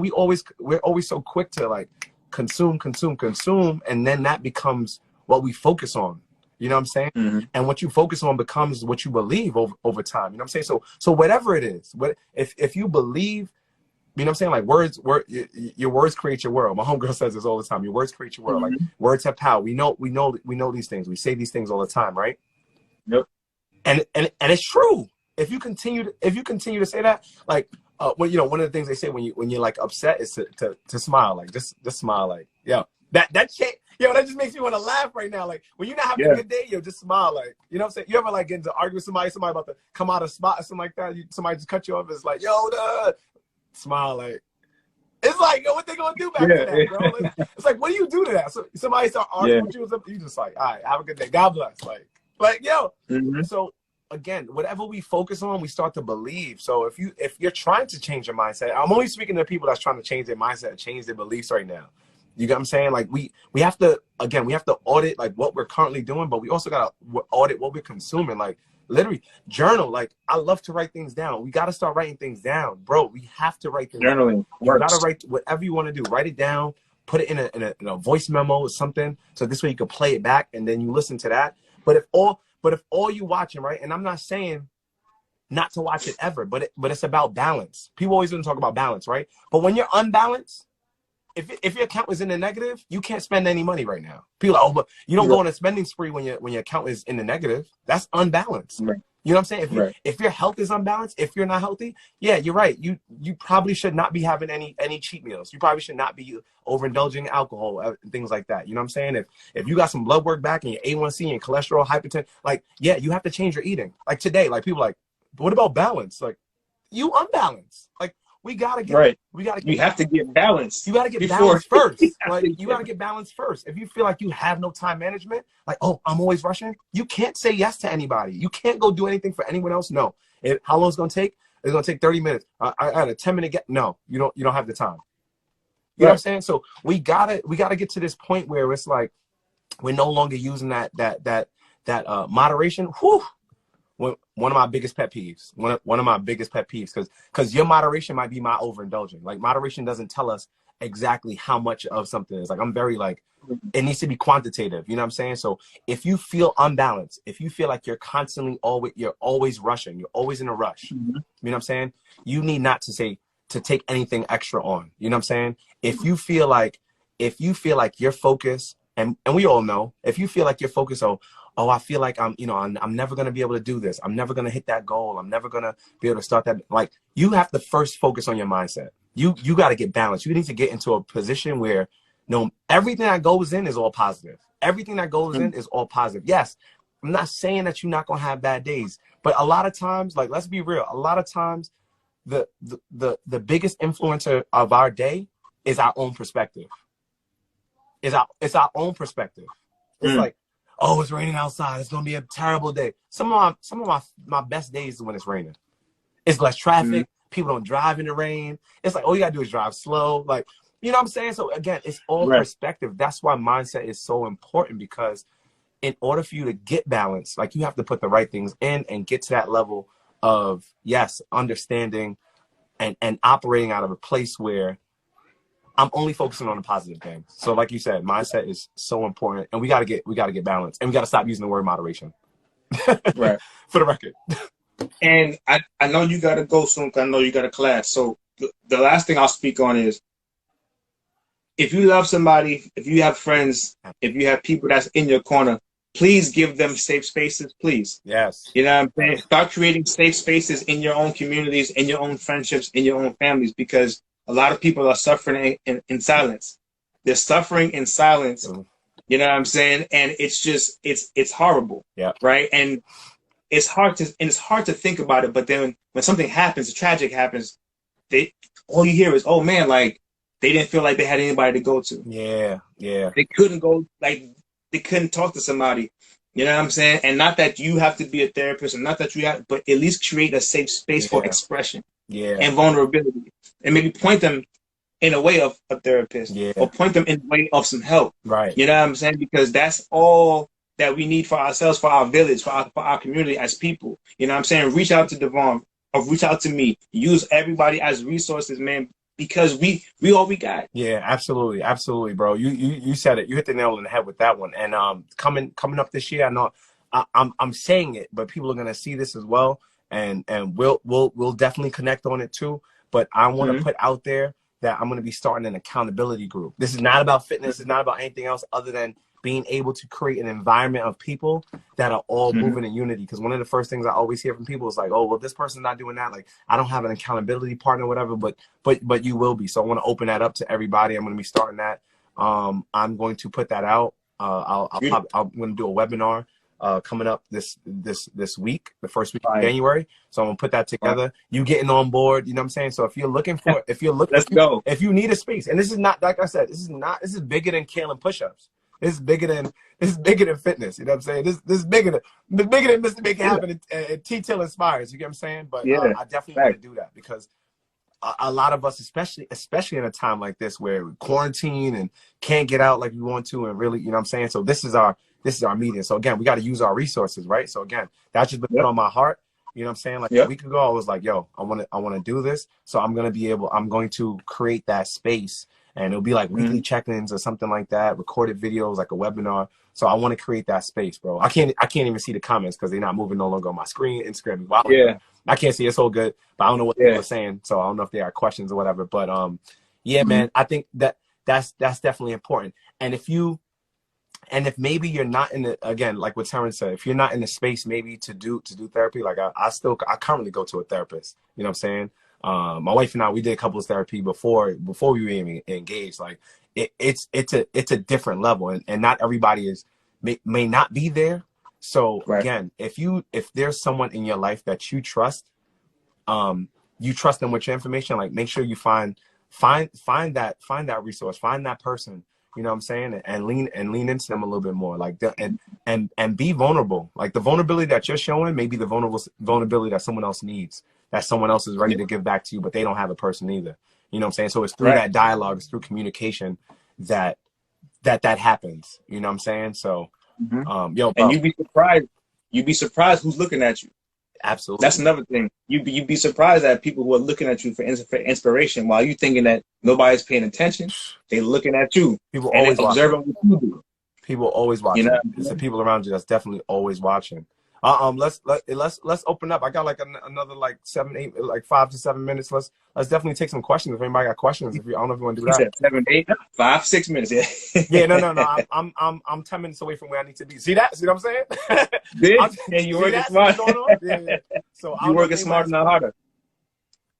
We're always so quick to like consume, and then that becomes what we focus on. You know what I'm saying? And what you focus on becomes what you believe over time. You know what I'm saying? So whatever it is, if you believe, you know what I'm saying? Like your words create your world. My homegirl says this all the time. Your words create your world. Like words have power. We know these things. We say these things all the time, right? Yep. And it's true. If you continue to say that, like well, you know, one of the things they say when you're like upset is to smile, like just smile, like that shit, that just makes me want to laugh right now. Like when you're not having a good day, just smile, like, you know what I'm saying? You ever like get into argue with somebody about to come out of spot or something like that? Somebody just cut you off. It's like smile, like it's like what they gonna do back to that, bro? It's like what do you do to that? So somebody start arguing with you or something, you just like, all right, have a good day, God bless, like So again, whatever we focus on, we start to believe. So if you're trying to change your mindset, I'm only speaking to people that's trying to change their mindset, change their beliefs right now. You get what I'm saying? Like we have to audit like what we're currently doing, but we also gotta audit what we're consuming. Like literally journal. Like I love to write things down. We gotta start writing things down, bro. We have to write things Journaling down. You gotta write whatever you want to do. Write it down. Put it in a voice memo or something. So this way you can play it back and then you listen to that. But if all you watching, right? And I'm not saying not to watch it ever, but it's about balance. People always gonna talk about balance, right? But when you're unbalanced, if your account is in the negative, you can't spend any money right now. People are, but you don't go on a spending spree when your account is in the negative. That's unbalanced. Right. You know what I'm saying? If your health is unbalanced, if you're not healthy, yeah, you're right. You probably should not be having any cheat meals. You probably should not be overindulging in alcohol and things like that. You know what I'm saying? If you got some blood work back and your A1C and cholesterol, hypertension, like, yeah, you have to change your eating. Like today, like people like, but what about balance? Like you unbalanced. Like we gotta get right. You have to get balanced. You gotta get balanced first. Like you gotta get balanced first. If you feel like you have no time management, like, oh, I'm always rushing, you can't say yes to anybody. You can't go do anything for anyone else. No. How long it's gonna take? It's gonna take 30 minutes. I had a 10-minute no, you don't have the time. You know what I'm saying? So we gotta get to this point where it's like we're no longer using that moderation. Whew. one of my biggest pet peeves. One of my biggest pet peeves, because your moderation might be my overindulging. Like, moderation doesn't tell us exactly how much of something is. Like, I'm very like, it needs to be quantitative. You know what I'm saying? So if you feel unbalanced, if you feel like you're always rushing, you're always in a rush. You know what I'm saying? You need not to take anything extra on. You know what I'm saying? If you feel like your focus, and we all know, if you feel like your focus, I feel like I'm never going to be able to do this. I'm never going to hit that goal. I'm never going to be able to start that. Like, you have to first focus on your mindset. You got to get balanced. You need to get into a position where everything that goes in is all positive. Everything that goes in is all positive. Yes, I'm not saying that you're not going to have bad days, but a lot of times, like, let's be real. A lot of times the biggest influencer of our day is our own perspective. It's our own perspective. It's like, oh, it's raining outside. It's gonna be a terrible day. Some of my best days is when it's raining. It's less traffic. People don't drive in the rain. It's like, all you gotta do is drive slow. Like, you know what I'm saying? So again, it's all perspective. That's why mindset is so important, because in order for you to get balance, like, you have to put the right things in and get to that level of, yes, understanding and operating out of a place where I'm only focusing on the positive things. So like you said, mindset is so important, and we gotta get balanced, and we gotta stop using the word moderation. Right. For the record. And I know you gotta go soon, because I know you got a class. So the last thing I'll speak on is, if you love somebody, if you have friends, if you have people that's in your corner, please give them safe spaces, please. Yes. You know what I'm saying? Start creating safe spaces in your own communities, in your own friendships, in your own families, because a lot of people are suffering in silence. They're suffering in silence. You know what I'm saying? And it's just, it's horrible. Yeah. Right. And it's hard to think about it. But then when something happens, tragic happens, all you hear is, oh man, like, they didn't feel like they had anybody to go to. Yeah. Yeah. They couldn't go, like, they couldn't talk to somebody. You know what I'm saying? And not that you have to be a therapist, and not that you have, but at least create a safe space for expression and vulnerability. And maybe point them in a way of a therapist, or point them in the way of some help. Right. You know what I'm saying? Because that's all that we need for ourselves, for our village, for our community as people. You know what I'm saying? Reach out to Davon, or reach out to me. Use everybody as resources, man, because we all we got. Yeah, absolutely. Absolutely, bro. You said it. You hit the nail on the head with that one. And coming up this year, I know I'm saying it, but people are gonna see this as well. And we'll definitely connect on it too. But I want to put out there that I'm going to be starting an accountability group. This is not about fitness. It's not about anything else other than being able to create an environment of people that are all moving in unity. Because one of the first things I always hear from people is like, oh, well, this person's not doing that. Like, I don't have an accountability partner or whatever, but you will be. So I want to open that up to everybody. I'm going to be starting that. I'm going to put that out. I'm going to do a webinar coming up this week, the first week of January. So I'm gonna put that together. You getting on board, you know what I'm saying? So if you're looking, let's go. If you need a space, and this is not, like I said, this is bigger than killing push-ups. This is bigger than fitness. You know what I'm saying? This is bigger than Mr. Make It Happen and T-Till Inspires. You get what I'm saying? But I definitely want to do that, because a lot of us, especially in a time like this where we quarantine and can't get out like we want to, and really, you know what I'm saying? So this is our meeting. So again, we got to use our resources, right? So again, that's just been put on my heart. You know what I'm saying? Like a week ago, I was like, yo, I want to do this. So I'm going to create that space, and it'll be like weekly check-ins or something like that, recorded videos, like a webinar. So I want to create that space, bro. I can't even see the comments because they're not moving no longer on my screen. Instagram is wild. Yeah. I can't see. It's all good, but I don't know what people are saying. So I don't know if there are questions or whatever, but man, I think that's definitely important. And if maybe you're not in the, again, like what Terrence said, if you're not in the space maybe to do therapy, like I currently go to a therapist, you know what I'm saying? My wife and I, we did couples therapy before we were even engaged. Like it's a different level, and not everybody may not be there. So again, if there's someone in your life that you trust them with your information, like make sure you find that resource, find that person, you know what I'm saying, and lean into them a little bit more, like and be vulnerable. Like the vulnerability that you're showing may be the vulnerability that someone else needs, that someone else is ready to give back to you, but they don't have a person either. You know what I'm saying? So it's through that dialogue, it's through communication that happens. You know what I'm saying? So, yo, bro. And you'd be surprised who's looking at you. Absolutely. That's another thing. You'd be surprised at people who are looking at you for inspiration while you thinking that nobody's paying attention. They looking at you People and always observing watching. what you do. People always You watching. know? It's the people around you that's definitely always watching. Let's open up. I got like another like 5 to 7 minutes. Let's definitely take some questions. If anybody got questions, I don't know if you want to do He that. said 7, 8, 5, 6 minutes. Yeah. Yeah, no. I'm 10 minutes away from where I need to be. See that? See what I'm saying? Yeah, you working smart. Yeah. So you working smarter, not harder.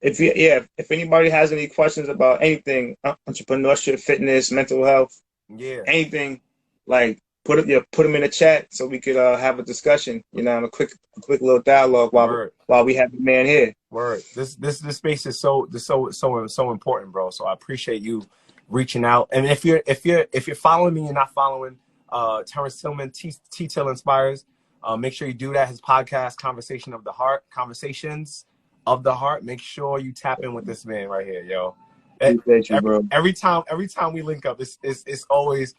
If anybody has any questions about anything, entrepreneurship, fitness, mental health, anything, like put them in the chat so we could have a discussion, a quick little dialogue while we have the man here. Word. This space is so important, bro. So I appreciate you reaching out. And if you're following me, you're not following Terrence Tillman, T-Till Inspires, make sure you do that. His podcast, Conversations of the Heart. Make sure you tap in with this man right here, yo. Every time we link up, it's always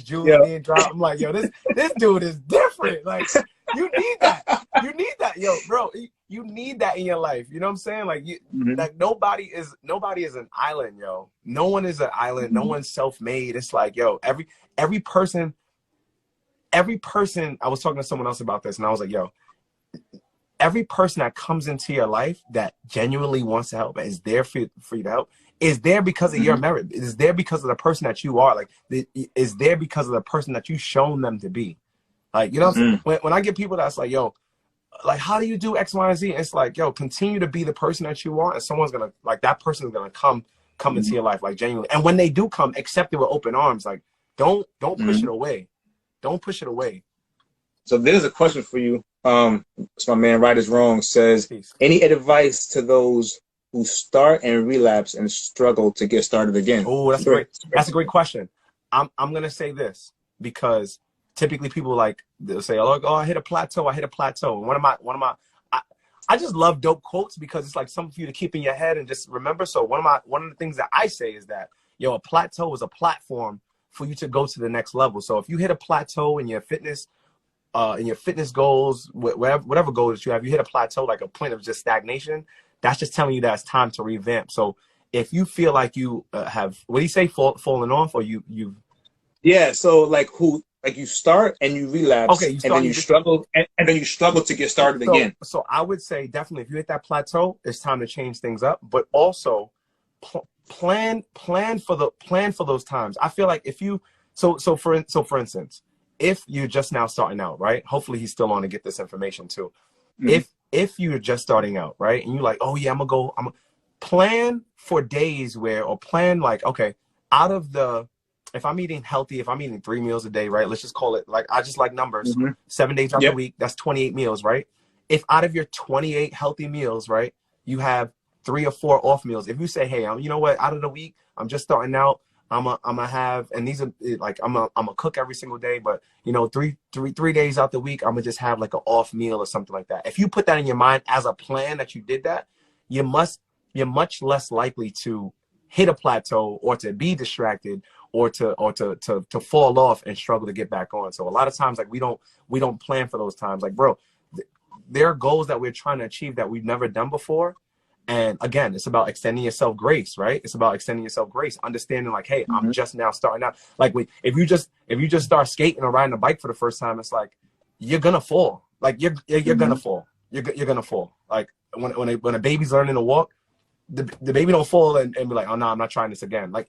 Julie being dropped. I'm like, yo, this dude is different. Like, you need that, yo, bro. You need that in your life. You know what I'm saying? Like, like nobody is an island, yo. No one is an island. No one's self-made. It's like, yo, every person. I was talking to someone else about this, and I was like, yo, every person that comes into your life that genuinely wants to help and is there for you to help is there because of your merit. It is there because of the person that you are. Like, is there because of the person that you've shown them to be. Like, you know what I'm saying? When I get people that's like, yo, like, how do you do X, Y, and Z? It's like, yo, continue to be the person that you are, and someone's gonna, like, that person's gonna come into your life, like, genuinely. And when they do come, accept it with open arms. Like, don't push it away. Don't push it away. So there's a question for you. It's my man Right Is Wrong says, any advice to those who start and relapse and struggle to get started again? Oh, that's a great question. I'm gonna say this because typically people they'll say, oh, I hit a plateau. And one of my I just love dope quotes because it's like something for you to keep in your head and just remember. So one of the things that I say is that, yo, a plateau is a platform for you to go to the next level. So if you hit a plateau in your fitness goals, whatever goals that you have, you hit a plateau, like a point of just stagnation, that's just telling you that it's time to revamp. So if you feel like you have, what do you say, fallen off, or you yeah, so like you start and you relapse, okay, and then you struggle and then you struggle to get started again. So I would say definitely if you hit that plateau, it's time to change things up, but also plan for those times. I feel like if you for instance, if you're just now starting out, right? Hopefully he's still on to get this information too. If you're just starting out, right, and you're like, oh yeah, I'm gonna plan for days plan like, okay, if I'm eating healthy, if I'm eating 3 meals a day, right? Let's just call it, like, I just like numbers. 7 days out the week, that's 28 meals, right? If out of your 28 healthy meals, right, you have 3 or 4 off meals. If you say, hey, you know what, out of the week, I'm just starting out, I'm gonna have, and these are like, I'm gonna cook every single day, but 3 days out the week, I'm gonna just have like an off meal or something like that. If you put that in your mind as a plan that you did that, you're much less likely to hit a plateau or to be distracted or to fall off and struggle to get back on. So a lot of times, like, we don't plan for those times. Like, bro, there are goals that we're trying to achieve that we've never done before. And again, it's about extending yourself grace, right? It's about extending yourself grace, understanding like, hey, I'm just now starting out. Like, if you just start skating or riding a bike for the first time, it's like, you're gonna fall. Like, you're gonna fall. You're gonna fall. Like, when a baby's learning to walk, the baby don't fall and be like, oh no, I'm not trying this again. Like,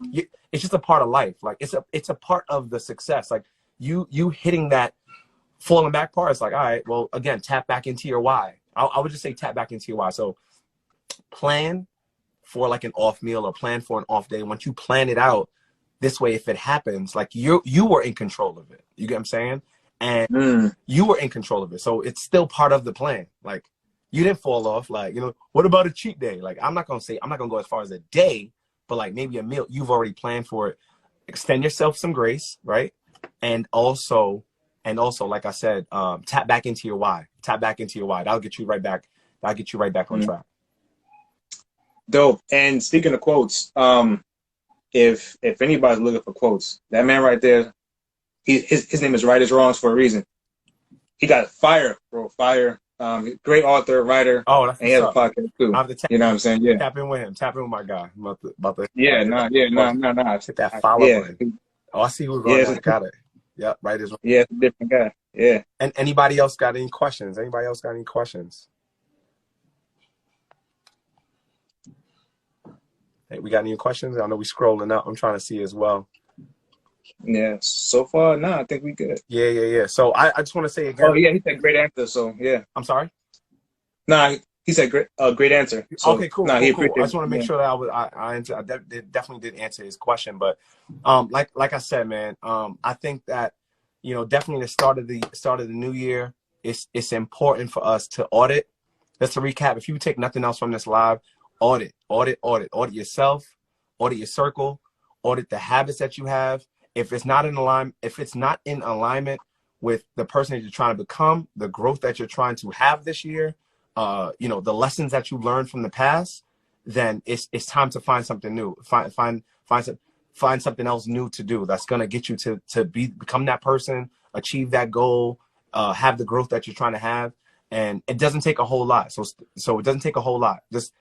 it's just a part of life. Like, it's a part of the success. Like, you hitting that falling back part, it's like, all right, well, again, tap back into your why. I would just say tap back into your why. So plan for like an off meal or plan for an off day. Once you plan it out this way, if it happens, like, you were in control of it. You get what I'm saying? And you were in control of it. So it's still part of the plan. Like, you didn't fall off. Like, what about a cheat day? Like, I'm not going to go as far as a day, but like maybe a meal, you've already planned for it. Extend yourself some grace, right? And also, like I said, tap back into your why. That'll get you right back on track. Dope. And speaking of quotes, if anybody's looking for quotes, that man right there, his name is Right Is Wrongs for a reason. He got fire, bro. Fire Great author, writer, Oh, that's and he what's has a up. podcast too. I have to tap, You know what I'm saying? Yeah. tap in with him. Tap in with my guy. I'm about to Yeah, no, hit that follow Yeah. button. Oh, I see who's Yeah, going on. Got it. Yep, right is right. yeah, it's a different guy. Yeah. And anybody else got any questions? Anybody else got any questions? Hey, we got any questions? I know we scrolling up. I'm trying to see as well. Yeah. So far, no, I think we good. Yeah. So I just want to say again. Oh yeah, he said great answer. So yeah. I'm sorry. Nah, he said great answer. So, Okay, cool. Nah, cool. He I just want to make sure that I definitely did answer his question. But like I said, man, I think that definitely the start of the new year, it's important for us to audit. Just to recap, if you take nothing else from this live, audit yourself, audit your circle, audit the habits that you have. If it's not in alignment with the person that you're trying to become, the growth that you're trying to have this year, the lessons that you learned from the past, then it's time to find something new. Find something else new to do that's gonna get you to become that person, achieve that goal, have the growth that you're trying to have. And it doesn't take a whole lot. So it doesn't take a whole lot. Just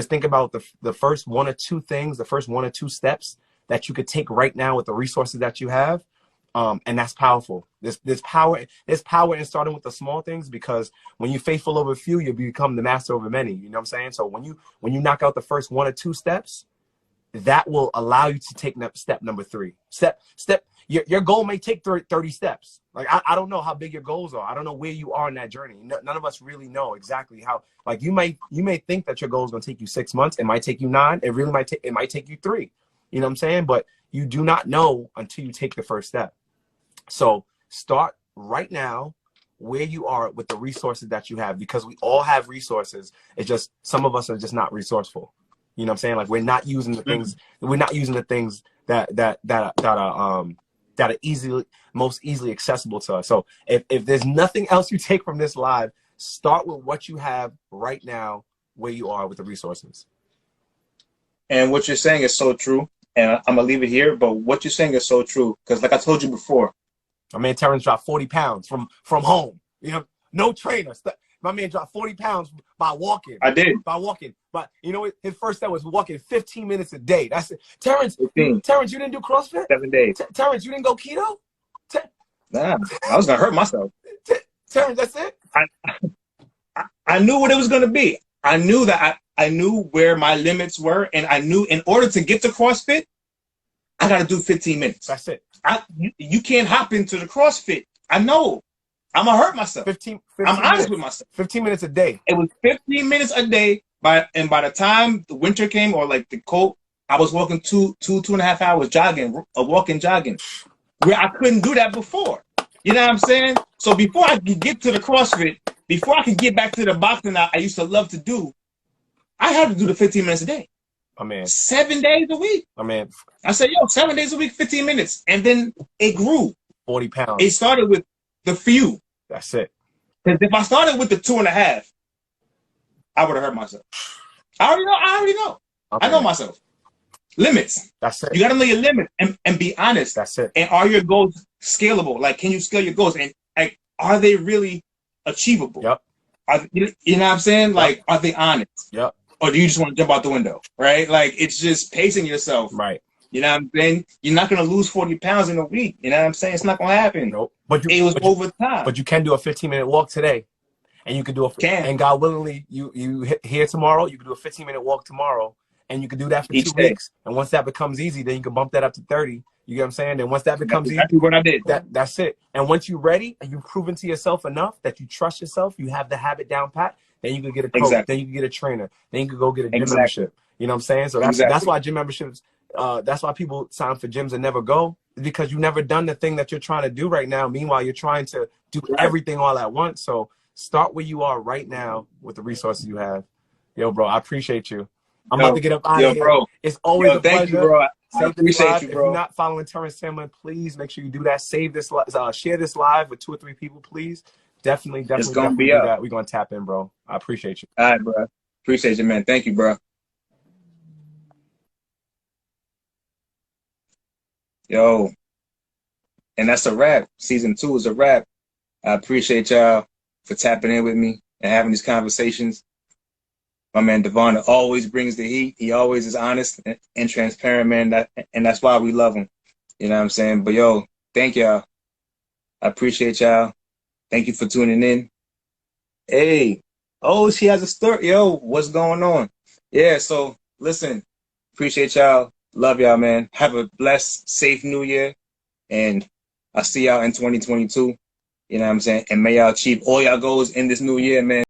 think about the first one or two things, the first one or two steps that you could take right now with the resources that you have. And that's powerful. There's power in starting with the small things, because when you're faithful over few, you become the master over many. You know what I'm saying? So when you knock out the first one or two steps, that will allow you to take step number 3. Your goal may take 30 steps. Like, I don't know how big your goals are. I don't know where you are in that journey. None of us really know exactly how. Like, you may think that your goal is going to take you 6 months. It might take you 9. It might take you 3. You know what I'm saying? But you do not know until you take the first step. So start right now where you are with the resources that you have, because we all have resources. It's just some of us are just not resourceful. You know what I'm saying? Like, we're not using the things. We're not using the things that are most easily accessible to us. So if there's nothing else you take from this live, start with what you have right now, where you are with the resources. And what you're saying is so true. And I'm gonna leave it here. But what you're saying is so true, because like I told you before, my man Terrence dropped 40 pounds from home. No trainer. My man dropped 40 pounds by walking. I did. By walking. But you know what? His first step was walking 15 minutes a day. That's it. Terrence, 15. Terrence, you didn't do CrossFit? 7 days. Terrence, you didn't go keto? Nah, I was gonna hurt myself. Terrence, that's it? I knew what it was gonna be. I knew that I knew where my limits were, and I knew in order to get to CrossFit, I gotta do 15 minutes. That's it. You can't hop into the CrossFit. I know. I'm gonna hurt myself. 15 I'm honest with myself. 15 minutes a day. It was 15 minutes a day. By the time the winter came, or like the cold, I was walking 2.5 hours jogging, where I couldn't do that before. You know what I'm saying? So before I could get to the CrossFit, before I could get back to the boxing I used to love to do, I had to do the 15 minutes a day. I mean, 7 days a week. I mean, I said, 7 days a week, 15 minutes. And then it grew. 40 pounds. It started with the few. That's it. Because if I started with the 2.5, I would have hurt myself. I already know. Okay. I know myself. Limits. That's it. You got to know your limits and be honest. That's it. And are your goals scalable? Like, can you scale your goals? And like, are they really achievable? Yep. You know what I'm saying? Like, are they honest? Yep. Or do you just want to jump out the window? Right? Like, it's just pacing yourself. Right. You know what I'm saying? You're not going to lose 40 pounds in a week. You know what I'm saying? It's not going to happen. Nope. It was over time. But you can do a 15-minute walk today. And you can do and God willingly, you here tomorrow, you can do a 15-minute walk tomorrow, and you can do that for 2 weeks. And once that becomes easy, then you can bump that up to 30. You get what I'm saying? And once that becomes easy, what I did. That's it. And once you're ready and you've proven to yourself enough that you trust yourself, you have the habit down pat, then you can get a coach, then you can get a trainer, then you can go get a gym membership. You know what I'm saying? So that's why gym memberships, that's why people sign for gyms and never go, because you've never done the thing that you're trying to do right now. Meanwhile, you're trying to do everything all at once. So start where you are right now with the resources you have. Yo, bro, I appreciate you. I'm about to get up out of here. Bro. It's always a pleasure. Thank you, bro. I appreciate you, bro. If you're not following Terrence Tamlin, please make sure you do that. Save this, share this live with 2 or 3 people, please. Definitely do that. We're gonna tap in, bro. I appreciate you. All right, bro. Appreciate you, man. Thank you, bro. Yo, and that's a wrap. Season 2 is a wrap. I appreciate y'all for tapping in with me. and having these conversations. My man Davon always brings the heat. He always is honest and transparent, man. And that's why we love him. You know what I'm saying? But yo, thank y'all. I appreciate y'all. Thank you for tuning in. Hey, oh, she has a story. Yo, what's going on? Yeah, so listen, appreciate y'all. Love y'all, man. Have a blessed, safe new year. And I'll see y'all in 2022. You know what I'm saying? And may y'all achieve all y'all goals in this new year, man.